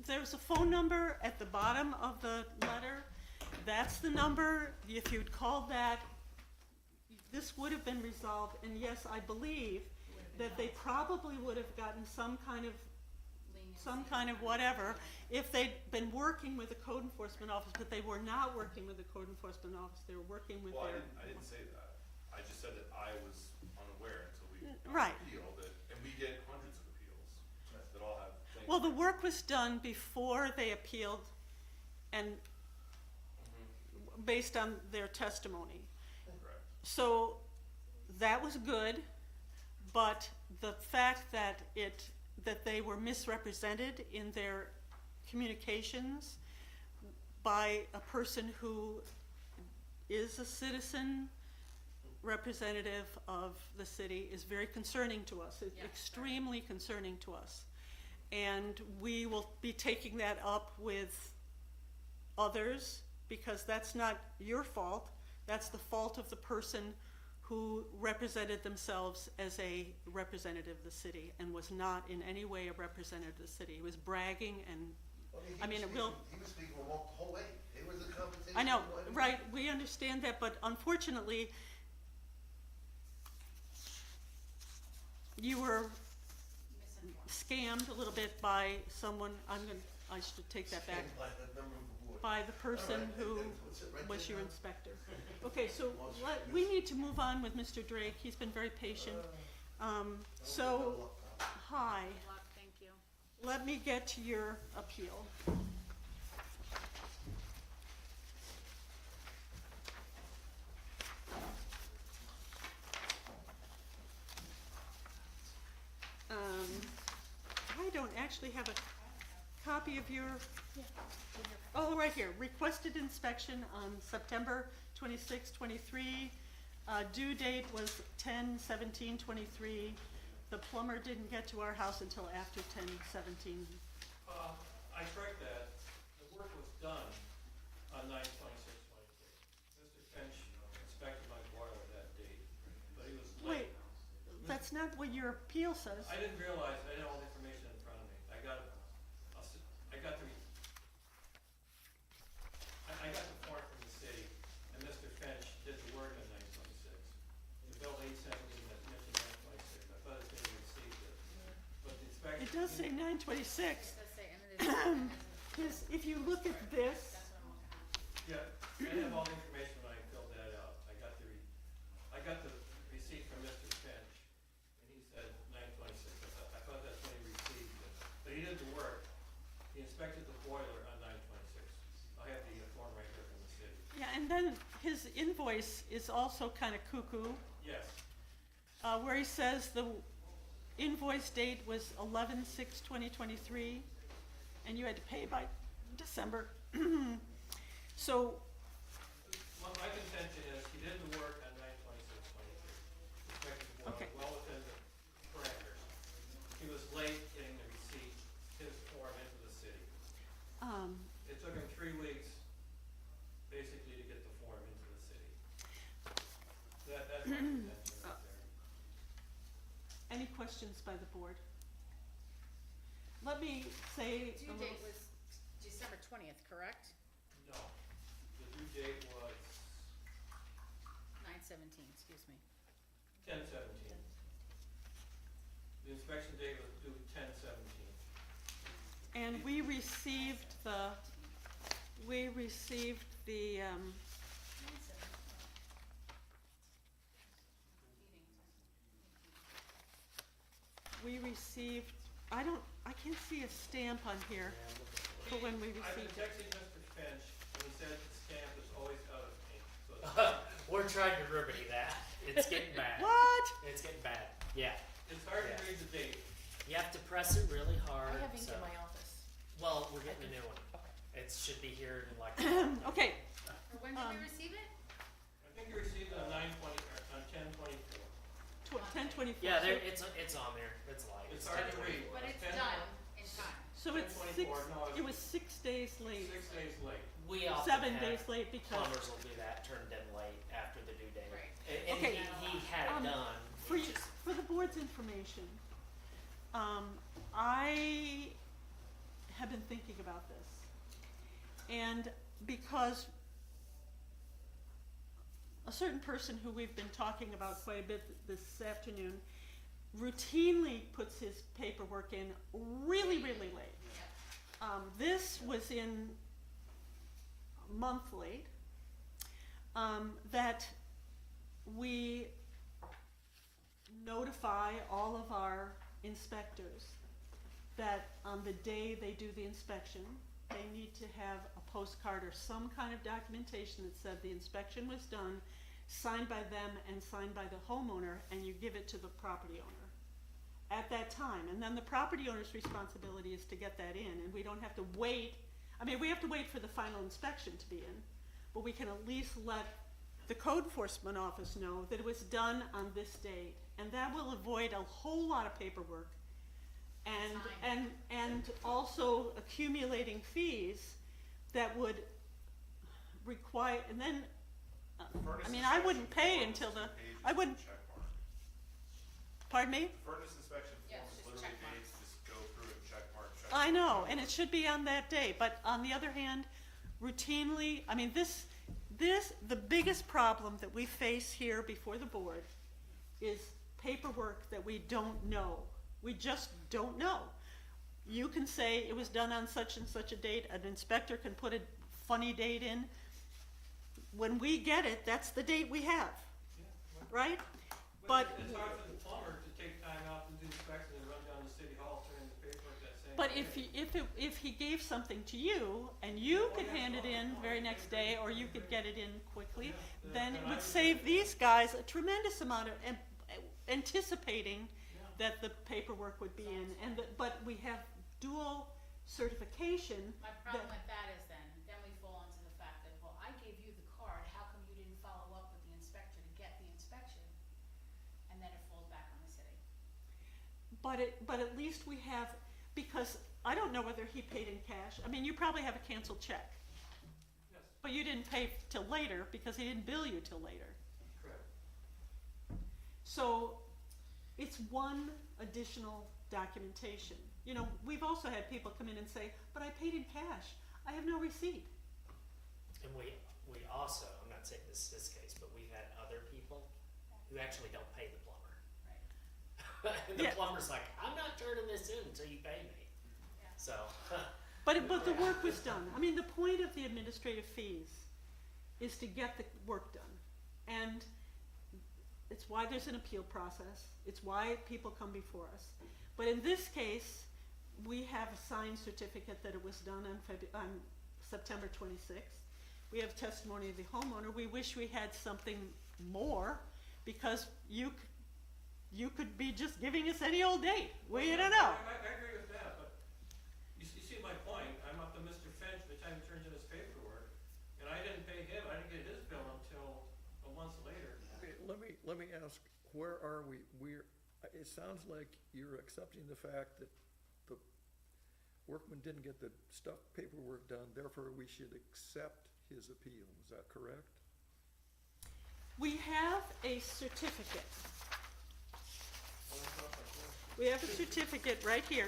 there's a phone number at the bottom of the letter. That's the number, if you'd called that, this would have been resolved, and yes, I believe that they probably would have gotten some kind of whatever, if they'd been working with the code enforcement office, but they were not working with the code enforcement office, they were working with Well, their. I didn't say that. I just said that I was unaware until we got Right. the appeal that, and we get hundreds of appeals that all have things. Well, the work was done before they appealed and based on their testimony. Correct. So that was good, but the fact that that they were misrepresented in their communications by a person who is a citizen representative of the city is very concerning to us. It's Yes, extremely concerning to us. And we will be taking that up with others, because that's not your fault. That's the fault of the person who represented themselves as a representative of the city and was not in any way a representative of the city. He was bragging and, I mean, it will. He was speaking for Mark the whole way. It was a compensation. I know, for everything. right, we understand that, but unfortunately, you were Misinformed. scammed a little bit by someone, I should take that back, By the member of the board. by the person All right, who that's it right was there your now. inspector. Okay, so we need to move on with Mr. Drake, he's been very patient. So, hi, Good luck, thank you. let me get to your appeal. I don't actually have a copy of your, oh, right here, requested inspection on September 26, 23. Due date was 10/17/23. The plumber didn't get to our house until after 10/17. I correct that, the work was done on 9/26/23. Mr. Finch inspected my boiler that date, but he was late. Wait, that's not what your appeal says. I didn't realize, I had all the information in front of me, I got it. got the form from the city, and Mr. Finch did the work on 926. The bill 817 that mentioned 926, I thought it was being received it. But the inspection. It does say 926. It does say, and it is, If you look at this, that's what I'm looking at. Yeah, I have all the information when I filled that out. I got the receipt from Mr. Finch, and he said 926. I thought that's when he received it. But he did the work. He inspected the boiler on 926. I have the form right here from the city. yeah, and then his invoice is also kind of cuckoo, Yes, where he says the invoice date was 11/6/2023, and you had to pay by December. So, well, my contention is he did the work on 926/23. Inspected the boiler Okay. well within the parameters. He was late getting the receipt, his form into the city. It took him 3 weeks, basically, to get the form into the city. That's my contention right there. any questions by the board? Let me say Due a little. date was December 20th, correct? No, the due date was 9/17, excuse me. 10/17. The inspection date was due 10/17. And we received the, I can't see a stamp on here for when we I've been received it. texting Mr. Finch, and he said the stamp is always out of ink, so it's We're trying to remedy that. It's getting bad. What? It's getting bad. Yeah. hard to Yeah. read the date. You have to press it really hard. I have ink so- in my office. Well, we're getting a new one. Okay. It should be here in like. Okay, Or when did we receive it? I think you received it on 9/20, or on 10/24. 10/24. Yeah, there, it's on there. It's light. It's hard to 10:24. read. But it's 10 done in time. So it's 10/24, no, it was 6 days late, 6 days late. We often 7 have days late because, plumbers will do that, turn them late after the due date. Right. And Okay. he had it done. for we you, just- for the board's information, I have been thinking about this. And because a certain person who we've been talking about quite a bit this afternoon routinely puts his paperwork in really, really late. This was in a month late, that we notify all of our inspectors that on the day they do the inspection, they need to have a postcard or some kind of documentation that said the inspection was done, signed by them and signed by the homeowner, and you give it to the property owner at that time. And then the property owner's responsibility is to get that in, and we don't have to wait. I mean, we have to wait for the final inspection to be in, but we can at least let the code enforcement office know that it was done on this date. And that will avoid a whole lot of paperwork and also accumulating fees that would require, and then, I mean, I wouldn't pay until the, I wouldn't, pardon me? The furnace inspection Yeah, form it's is just literally check dates, just go through and check mark, check. I know, mark. and it should be on that day, but on the other hand, routinely, I mean, the biggest problem that we face here before the board is paperwork that we don't know. We just don't know. You can say it was done on such and such a date, an inspector can put a funny date in. When we get it, that's the date we have, right? But It's hard for the plumber to take time out to do inspection and run down to City Hall, turn in the paperwork that same But day. if he gave something to you, and you could hand it in very next day, or you could get it in quickly, then it would save these guys a tremendous amount of anticipating that the paperwork would be in, but we have dual certification. My problem with that is then we fall into the fact that, well, I gave you the card, how come you didn't follow up with the inspector to get the inspection? And then it falls back on the city. But at least we have, because I don't know whether he paid in cash. I mean, you probably have a canceled check, Yes, but you didn't pay till later because he didn't bill you till later. correct. So it's one additional documentation. You know, we've also had people come in and say, but I paid in cash, I have no receipt. And we also, I'm not saying this is this case, but we've had other people who actually don't pay the plumber. Right. And the Yeah. plumber's like, I'm not turning this in until you pay me. Yeah. So, But the work was done. I mean, the point of the administrative fees is to get the work done. And it's why there's an appeal process. It's why people come before us. But in this case, we have a signed certificate that it was done on September 26th. We have testimony of the homeowner. We wish we had something more, because you could be just giving us any old date. We don't know. I agree with that, but you see my point. I'm up to Mr. Finch by the time he turns in his paperwork, and I didn't pay him, I didn't get his bill until a month later. Okay, let me ask, where are we? It sounds like you're accepting the fact that the workman didn't get the paperwork done, therefore we should accept his appeal. Is that correct? We have a certificate. We have a certificate right here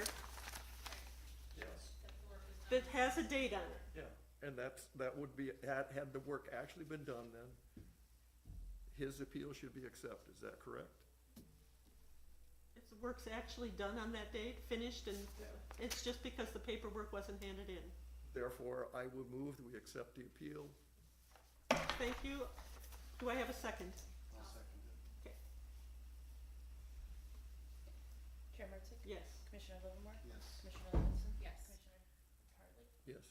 Yes. That the work is done. that has a date on it. Yeah, and that would be, had the work actually been done then, his appeal should be accepted, is that correct? If the work's actually done on that date, finished, and it's just because the paperwork wasn't handed in. Therefore, I would move that we accept the appeal. Thank you. Do I have a second? I'll second it. Okay, Chair Mertzick? yes. Commissioner Livermore? Yes. Commissioner Levinson? Yes. Commissioner Hartley? Yes.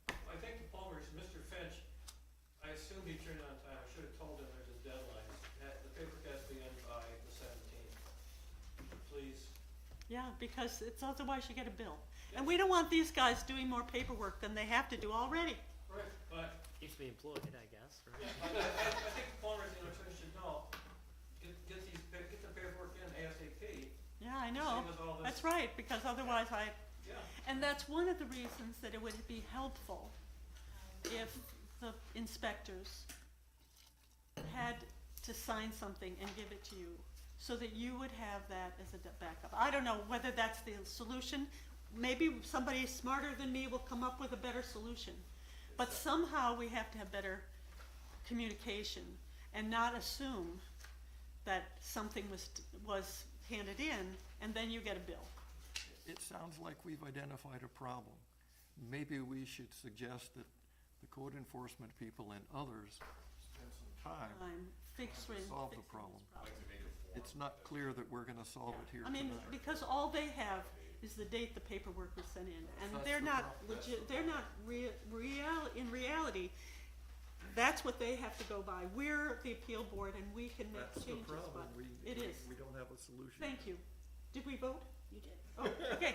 I think the plumbers, Mr. Finch, I assume he turned it on time. I should have told him there's a deadline. The paperwork has to be in by the 17th. Please. Yeah, because it's otherwise you get a bill. And we don't want these guys doing more paperwork than they have to do already. Right, but, keeps me employed, I guess, right? yeah, I think the plumbers, should know, get the paperwork in ASAP. Yeah, I know. Same as all this. That's right, because otherwise Yeah. and that's one of the reasons that it would be helpful if the inspectors had to sign something and give it to you, so that you would have that as a backup. I don't know whether that's the solution. Maybe somebody smarter than me will come up with a better solution. But somehow we have to have better communication and not assume that something was handed in and then you get a bill. It sounds like we've identified a problem. Maybe we should suggest that the code enforcement people and others spend some time. Fixing Solve the this problem. I'd like to make a form. It's not clear that we're gonna solve it here I mean, tonight. because all they have is the date the paperwork was sent in, and That's they're the not problem. legit, they're not in reality, that's what they have to go by. We're the appeal board and we can make That's the changes, problem. but We- it is. We don't have a solution. Thank you. Did we vote? You did. Oh, okay.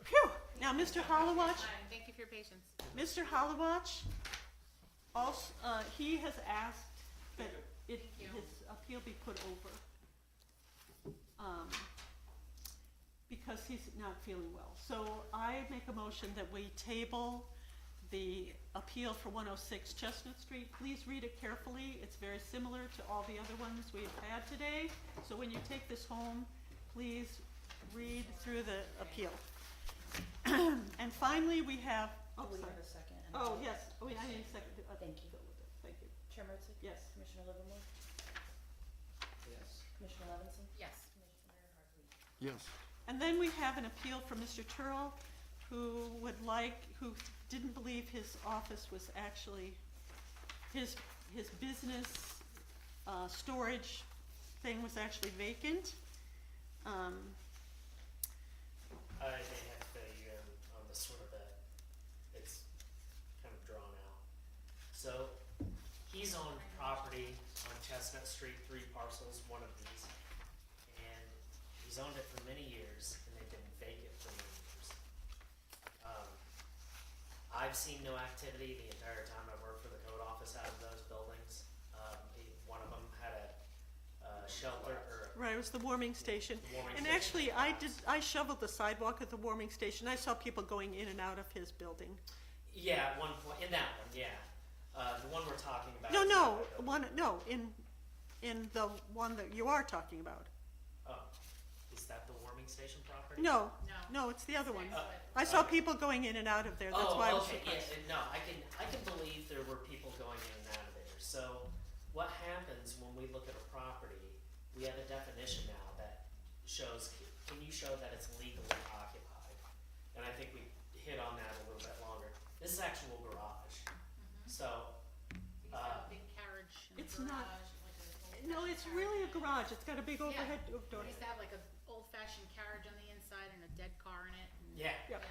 Phew, now, Mr. Hollowatch, Fine. Thank you for your patience. Mr. Hollowatch, also, he has asked that his appeal be put over. Because he's not feeling well. So I make a motion that we table the appeal for 106 Chestnut Street. Please read it carefully. It's very similar to all the other ones we've had today. So when you take this home, please read through the appeal. And finally, we have, Do we sorry. have a second? and Oh, a- yes, oh, I need a second. Thank you. Thank you. Chair Mertzick? Yes. Commissioner Livermore? Yes. Commissioner Levinson? Yes. Commissioner Hartley? Yes. And then we have an appeal from Mr. Turl, who didn't believe his office was actually, his business, storage thing was actually vacant. I may have to fill you in on this one a bit. It's kind of drawn out. So, he's on property on Chestnut Street, 3 parcels, one of these. And he's owned it for many years, and they've been vacant for many years. I've seen no activity the entire time I've worked for the code office out of those buildings. One of them had a shelter, or Right, it was the warming station. Warming And station. actually, I shoveled the sidewalk at the warming station. I saw people going in and out of his building. yeah, at one point, in that one, yeah. The one we're talking about. No, is no, not my building. in the one that you are talking about. Oh, is is that the warming station property? No, No. no, it's the other one. Same split. I saw people going in and out of there, that's why I was okay, surprised. yeah, no, I can believe there were people going in and out of there. So what happens when we look at a property, we have a definition now that shows, can you show that it's legally occupied? And I think we hit on that a little bit longer. This is actual garage. So, It's got a big carriage in the It's garage, not- like a No, old-fashioned it's really a carriage. garage, it's got a big Yeah. overhead door. It used to have like a old-fashioned carriage on the inside and a dead car in it. And yeah. Yep.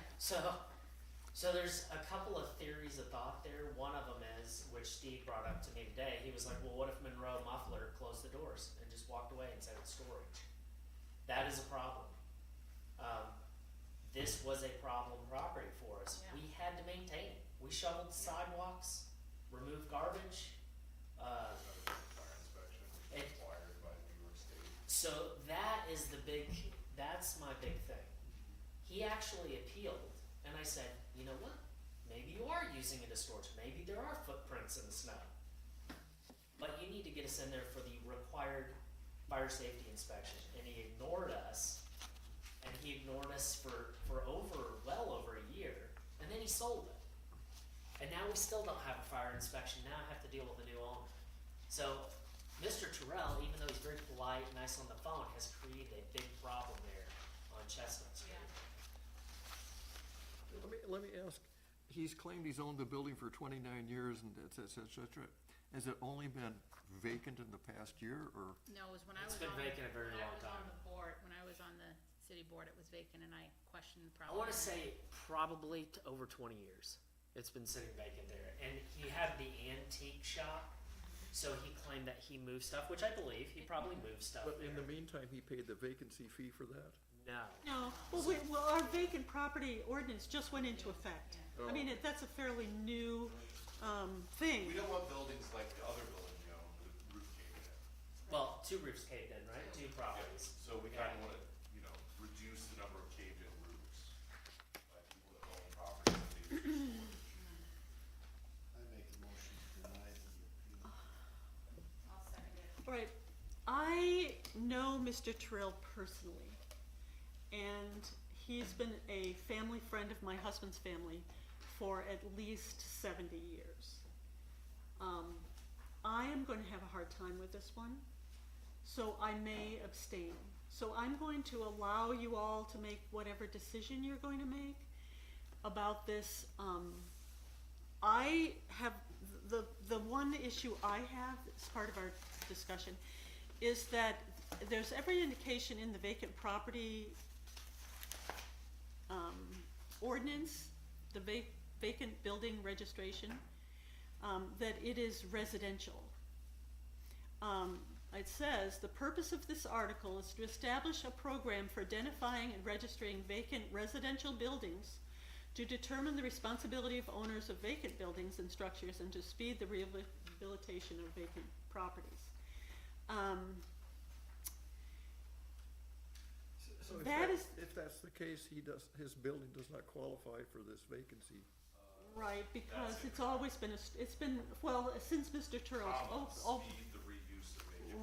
So there's a couple of theories of thought there. One of them is, which Steve brought up to me today, he was like, well, what if Monroe Muffler closed the doors and just walked away and said it's storage? That is a problem. This was a problem property for us. Yeah. We had to maintain it. We shoveled sidewalks, removed garbage. Fire inspection, which is required by New York State. So that's my big thing. He actually appealed, and I said, you know what? Maybe you are using it as storage. Maybe there are footprints in the snow. But you need to get us in there for the required fire safety inspection. And he ignored us, and he ignored us for well over a year, and then he sold it. And now we still don't have a fire inspection. Now I have to deal with a new owner. So Mr. Terrell, even though he's very polite and nice on the phone, has created a big problem there on Chestnut Street. Let me ask, he's claimed he's owned the building for 29 years and et cetera. Has it only been vacant in the past year, or? No, it was when I It's was been on, vacant a very when I long was on time. the board, when I was on the city board, it was vacant and I questioned the I problem. want to say probably over 20 years. It's been sitting vacant there. And he had the antique shop, so he claimed that he moved stuff, which I believe. He probably moved stuff But in the there. meantime, he paid the vacancy fee for that? No. No, well, our vacant property ordinance just went into effect. I mean, that's a fairly new, thing. We don't want buildings like the other building we own with roof caving in. Well, 2 roofs caved in, right? 2 properties. So we kinda wanna, reduce the number of caved in roofs by people that own properties that they use for storage. I make a motion to deny the appeal. I'll second it. All right, I know Mr. Terrell personally, and he's been a family friend of my husband's family for at least 70 years. I am going to have a hard time with this one, so I may abstain. So I'm going to allow you all to make whatever decision you're going to make about this. I have, the one issue I have as part of our discussion is that there's every indication in the vacant property ordinance, the vacant building registration, that it is residential. It says, the purpose of this article is to establish a program for identifying and registering vacant residential buildings, to determine the responsibility of owners of vacant buildings and structures, and to speed the rehabilitation of vacant properties. So That is- if that's the case, his building does not qualify for this vacancy. Right, because it's always been, it's been, well, since Mr. Turl's, Speed the reuse of vacant.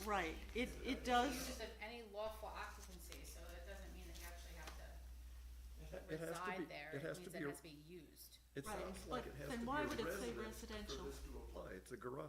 right, it does, Use of any lawful occupancy, so that doesn't mean that you actually have to It has to reside be- there, it it has means to it be a- has to be used. It Right, sounds but like it has then to be why a would it say residence residential? for this to apply. It's a garage.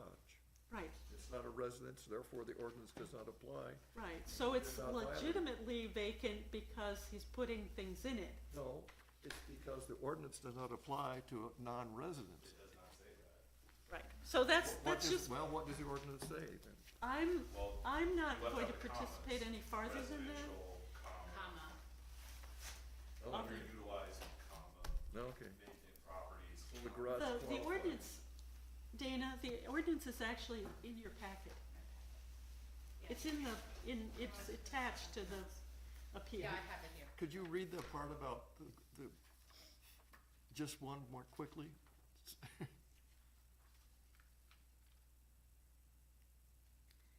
right, It's not a residence, therefore the ordinance does not apply. right, so it's Not violated. legitimately vacant because he's putting things in it. No, it's because the ordinance does not apply to non-residents. It does not say that. Right, so that's What does- just, Well, what does the ordinance say then? Well, I'm not left going out to the participate commas. any farther than that. Residential, comma, Comma. underutilized, comma, No, okay. vacant properties. The comma. garage The qualifies. ordinance, Dana, the ordinance is actually in your packet. It's it's attached to the appeal. Yeah, I have it here. Could you read the part about the, just one more quickly?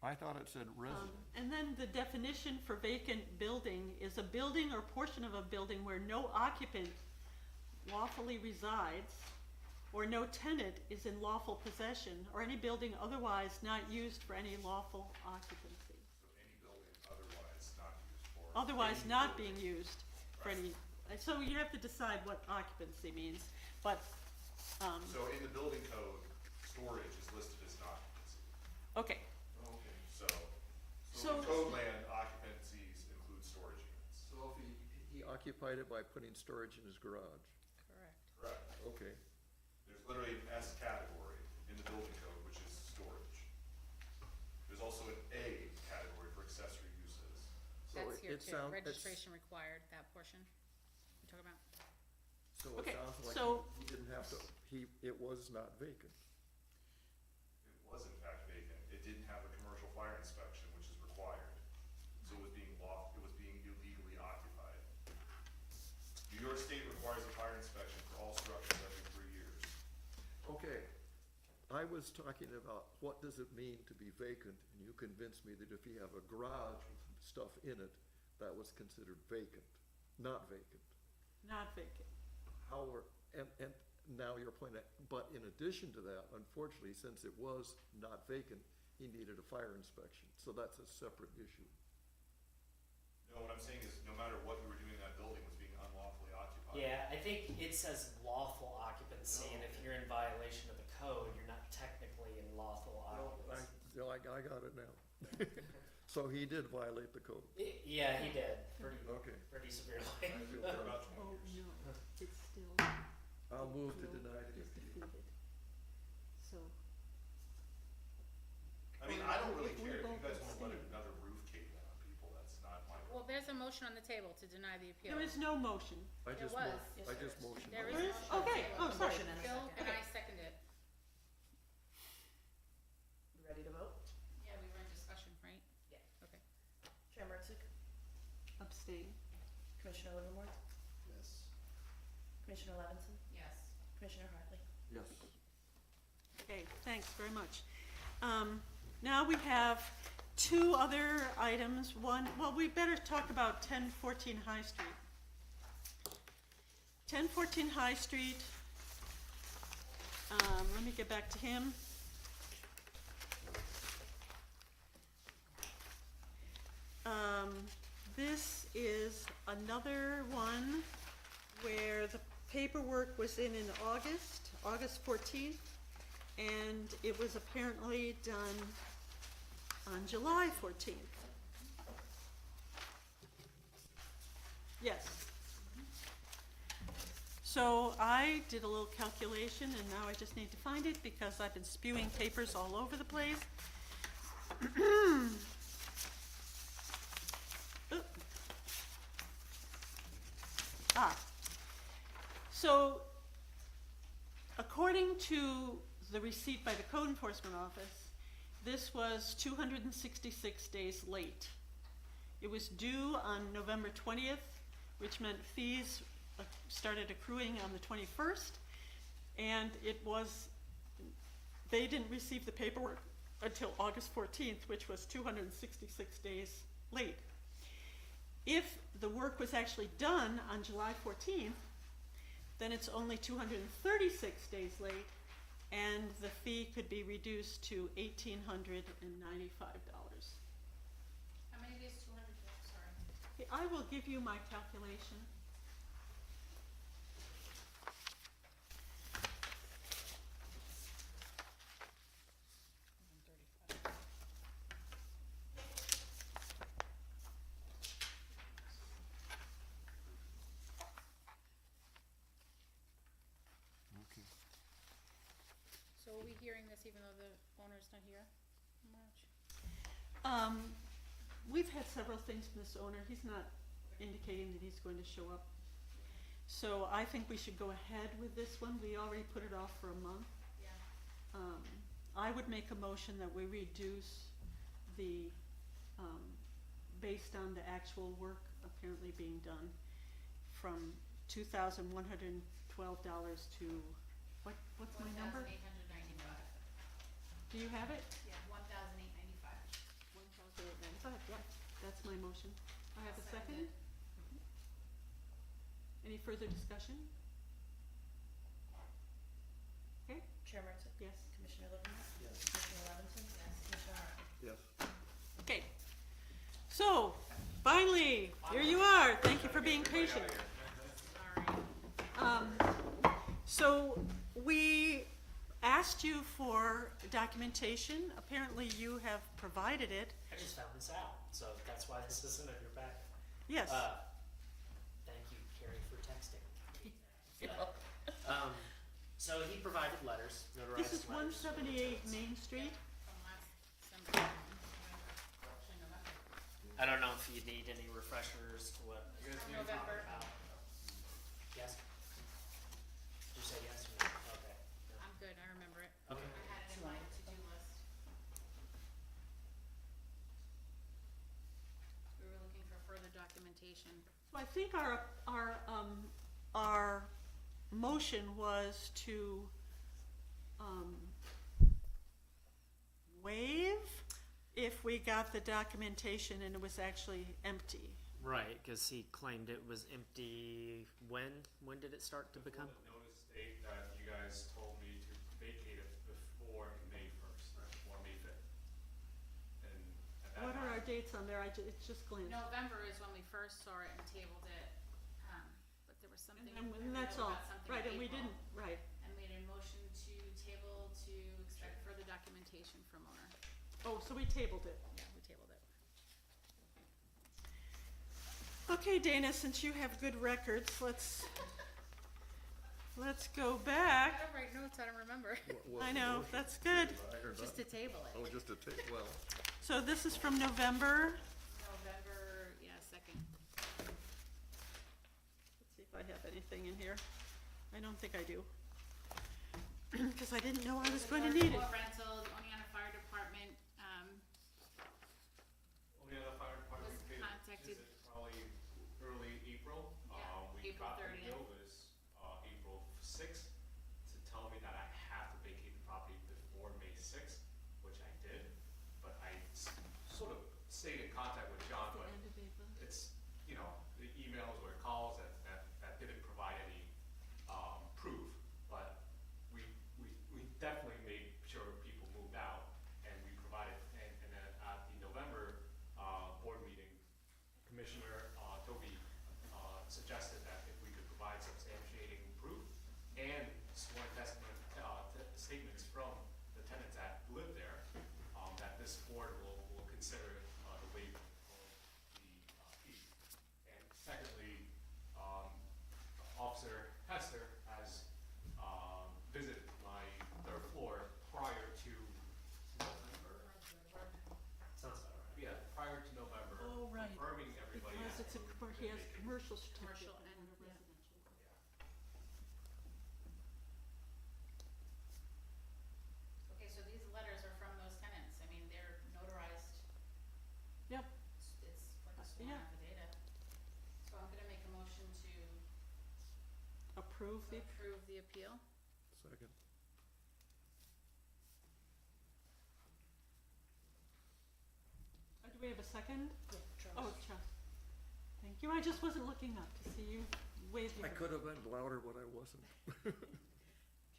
I thought it said resident. And then the definition for vacant building is a building or portion of a building where no occupant lawfully resides, or no tenant is in lawful possession, or any building otherwise not used for any lawful occupancy. So any building otherwise not used for. otherwise not being used for any, so you have to decide what occupancy means, but, So in the building code, storage is listed as an occupancy. okay. Okay. So So- in code land, occupancies include storage units. So if he occupied it by putting storage in his garage, Correct. Correct. okay. There's literally an S category in the building code, which is storage. There's also an A category for accessory uses. So That's here it too, sound- it's- registration required, that portion you're talking about. So it Okay, sounds like so- he didn't have to, it was not vacant. It was in fact vacant. It didn't have a commercial fire inspection, which is required. So it was being illegally occupied. New York State requires a fire inspection for all structures every 3 years. Okay, I was talking about what does it mean to be vacant, and you convinced me that if you have a garage with stuff in it, that was considered vacant, not vacant. Not vacant. And now you're pointing at, but in addition to that, unfortunately, since it was not vacant, he needed a fire inspection, so that's a separate issue. No, what I'm saying is, no matter what you were doing in that building was being unlawfully occupied. Yeah, I think it says lawful occupancy, and if you're in violation of the code, you're not technically in lawful occupancy. I got it now. So he did violate the code. Yeah, he did, Okay. pretty severely. I feel For better. about 20 Oh, years. no, it's still, I'll move to appeal deny the is appeal. defeated. So, I mean, I don't really If we care. If you both guys wanna let abstain. another roof cave in on people, that's not my Well, problem. there's a motion on the table to deny the appeal. there is no motion. I There just was. mo- Yes, I there just is. motioned. There There is is? a motion on the Okay, table. oh, sorry. Motion and a Bill second. and Okay. I second it. You ready to vote? Yeah, we were in discussion, right? Yeah. Okay. Chair Mertzick, Abstain. Commissioner Livermore, Yes. Commissioner Levinson, Yes. Commissioner Hartley. Yes. Okay, thanks very much. Now we have two other items. One, well, we better talk about 1014 High Street. 1014 High Street, let me get back to him. This is another one where the paperwork was in August 14th, and it was apparently done on July 14th. Yes. So I did a little calculation, and now I just need to find it because I've been spewing papers all over the place. Oop. So, according to the receipt by the Code Enforcement Office, this was 266 days late. It was due on November 20th, which meant fees started accruing on the 21st, and they didn't receive the paperwork until August 14th, which was 266 days late. If the work was actually done on July 14th, then it's only 236 days late, and the fee could be reduced to $1,895. How many days, 200, sorry. Okay, I will give you my calculation. So are we hearing this even though the owner's not here? Much. We've had several things from this owner. He's not indicating that he's going to show up. So I think we should go ahead with this one. We already put it off for a month. Yeah. I would make a motion that we reduce the, based on the actual work apparently being done, from $2,112 to, what's my number? 1,895. Do you have it? Yeah, 1,895. 1,895, yeah, that's my motion. I have a I'll second? second Any further discussion? Okay, Chair Mertzick, yes. Commissioner Livermore, Yes. Commissioner Levinson, Yes. Commissioner Hartley. Yes. Okay, so Finally, here you are. Thank you for being patient. Sorry. So we asked you for documentation. Apparently you have provided it. I just found this out, so that's why this isn't in your packet. Yes. Thank you, Carrie, for texting. So he provided letters, notarized This is letters. 178 Main Street. From last December. Actually, November. I don't know if you need any refreshers to what You guys you're need- talking about. Yes? Did you say yes or no? Okay. No. I'm good, I remember it. Okay. I had it in my to-do list. We were looking for further documentation. So I think our motion was to, waive if we got the documentation and it was actually empty. Right, because he claimed it was empty. When did it start to become? The notice date that you guys told me to vacate it before May 1st, or May 5th. And at that What are our time, dates on there? It's just glanced. November is when we first saw it and tabled it, but there was something. And that's all. Right, and we didn't, right. And made a motion to table to expect further documentation from owner. Oh, so we tabled it. Yeah, we tabled it. Okay, Dana, since you have good records, let's go back. I don't write notes, I don't remember. I know, that's good. I heard Just to that. table it. Oh, just to take, well, So this is from November. November, yeah, 2nd. Let's see if I have anything in here. I don't think I do. Because I didn't know I was going to need it. Rental, the Oneonta Fire Department, only other fire department Was paid contacted- visit probably early April. Yeah, We April got the 30th. notice, April 6th, to tell me that I have to vacate the property before May 6th, which I did. But I sort of stayed in contact with John, but it's, the emails or calls that didn't provide any, proof. But we definitely made sure people moved out, and we provided, and then at the November, board meeting, Commissioner, Toby, suggested that if we could provide substantiating proof and sworn testimony, statements from the tenants that live there, that this board will consider, the waiver of the, fee. And secondly, Officer Hester has, visited my third floor prior to November. Sounds about right. Yeah, prior to November. Oh, right. Confirming everybody. Because it's he has commercial certificate. Commercial and, yeah. Okay, so these letters are from those tenants, I mean, they're notarized, Yep, it's like a sworn Yeah. affidavit. So I'm gonna make a motion to approve the, approve the appeal. second. do we have a second? Yeah, Charles. Oh, Charles. Thank you, I just wasn't looking up to see you wave I your. could have been louder, but I wasn't.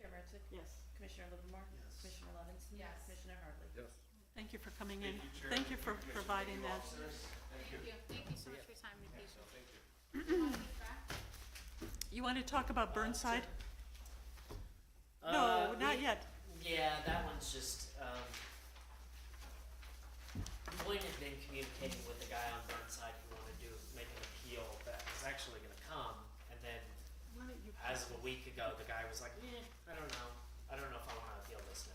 Chair Martzick, Yes, Commissioner Livermore, Yes. Commissioner Levinson. Yes. Commissioner Hartley. Yes. thank you for coming in. Chair. Thank you for Commissioner, providing you that. officers. Thank you. Thank you so much for your time and patience. Thank you. Do you want to keep track? You want to talk about Burnside? Uh, No, not we- yet. Yeah, that one's just, Boyd had been communicating with the guy on Burnside who wanted to make an appeal that was actually gonna come, and then Why don't you? as of a week ago, the guy was like, I don't know if I wanna appeal this now.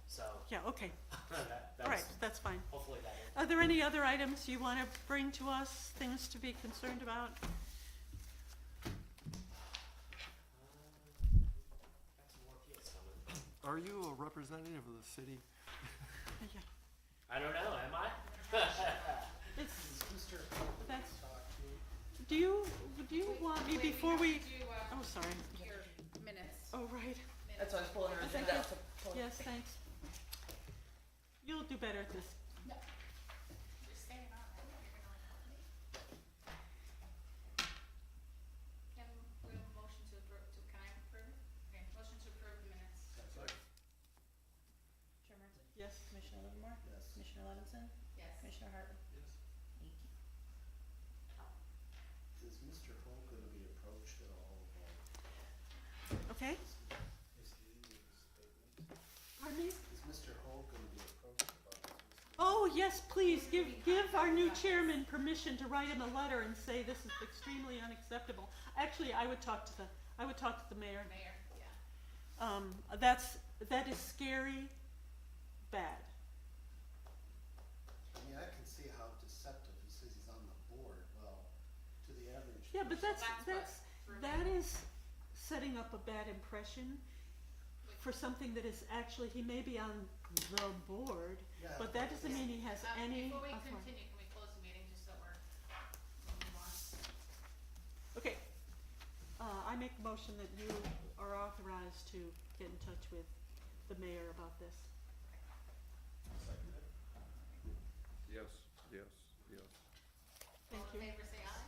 So, Yeah, okay, that all right, was, that's fine. hopefully that. Are there any other items you want to bring to us, things to be concerned about? Got some more appeals coming. Are you a representative of the city? Yeah, I don't know, am I? it's, that's, do you want me Wait, before have to we, do, oh, sorry, your minutes. oh, right, That's why I was pulling her Oh, agenda thank out to pull. yes, thanks. You'll do better at this. No. You're staying on, I know you're gonna help me. Can we have a motion to approve, can I approve it? Okay, motion to approve the minutes. Chair Martzick, Yes, Commissioner Livermore. Yes. Commissioner Levinson. Yes. Commissioner Hartley. Yes. Thank you. give our new chairman permission to write him a letter and say this is extremely unacceptable. Actually, I would talk to the mayor. Mayor, yeah. That is scary, bad. I mean, I can see how deceptive, he says he's on the board, well, to the average. Yeah, but person- that is setting up a bad impression for something that is actually, he may be on the board, Yeah, but that doesn't mean he has any Before we authority. continue, can we close the meeting just so we're moving on? Okay, I make a motion that you are authorized to get in touch with the mayor about this. Yes, yes, yes. Thank All in you. favor, say aye.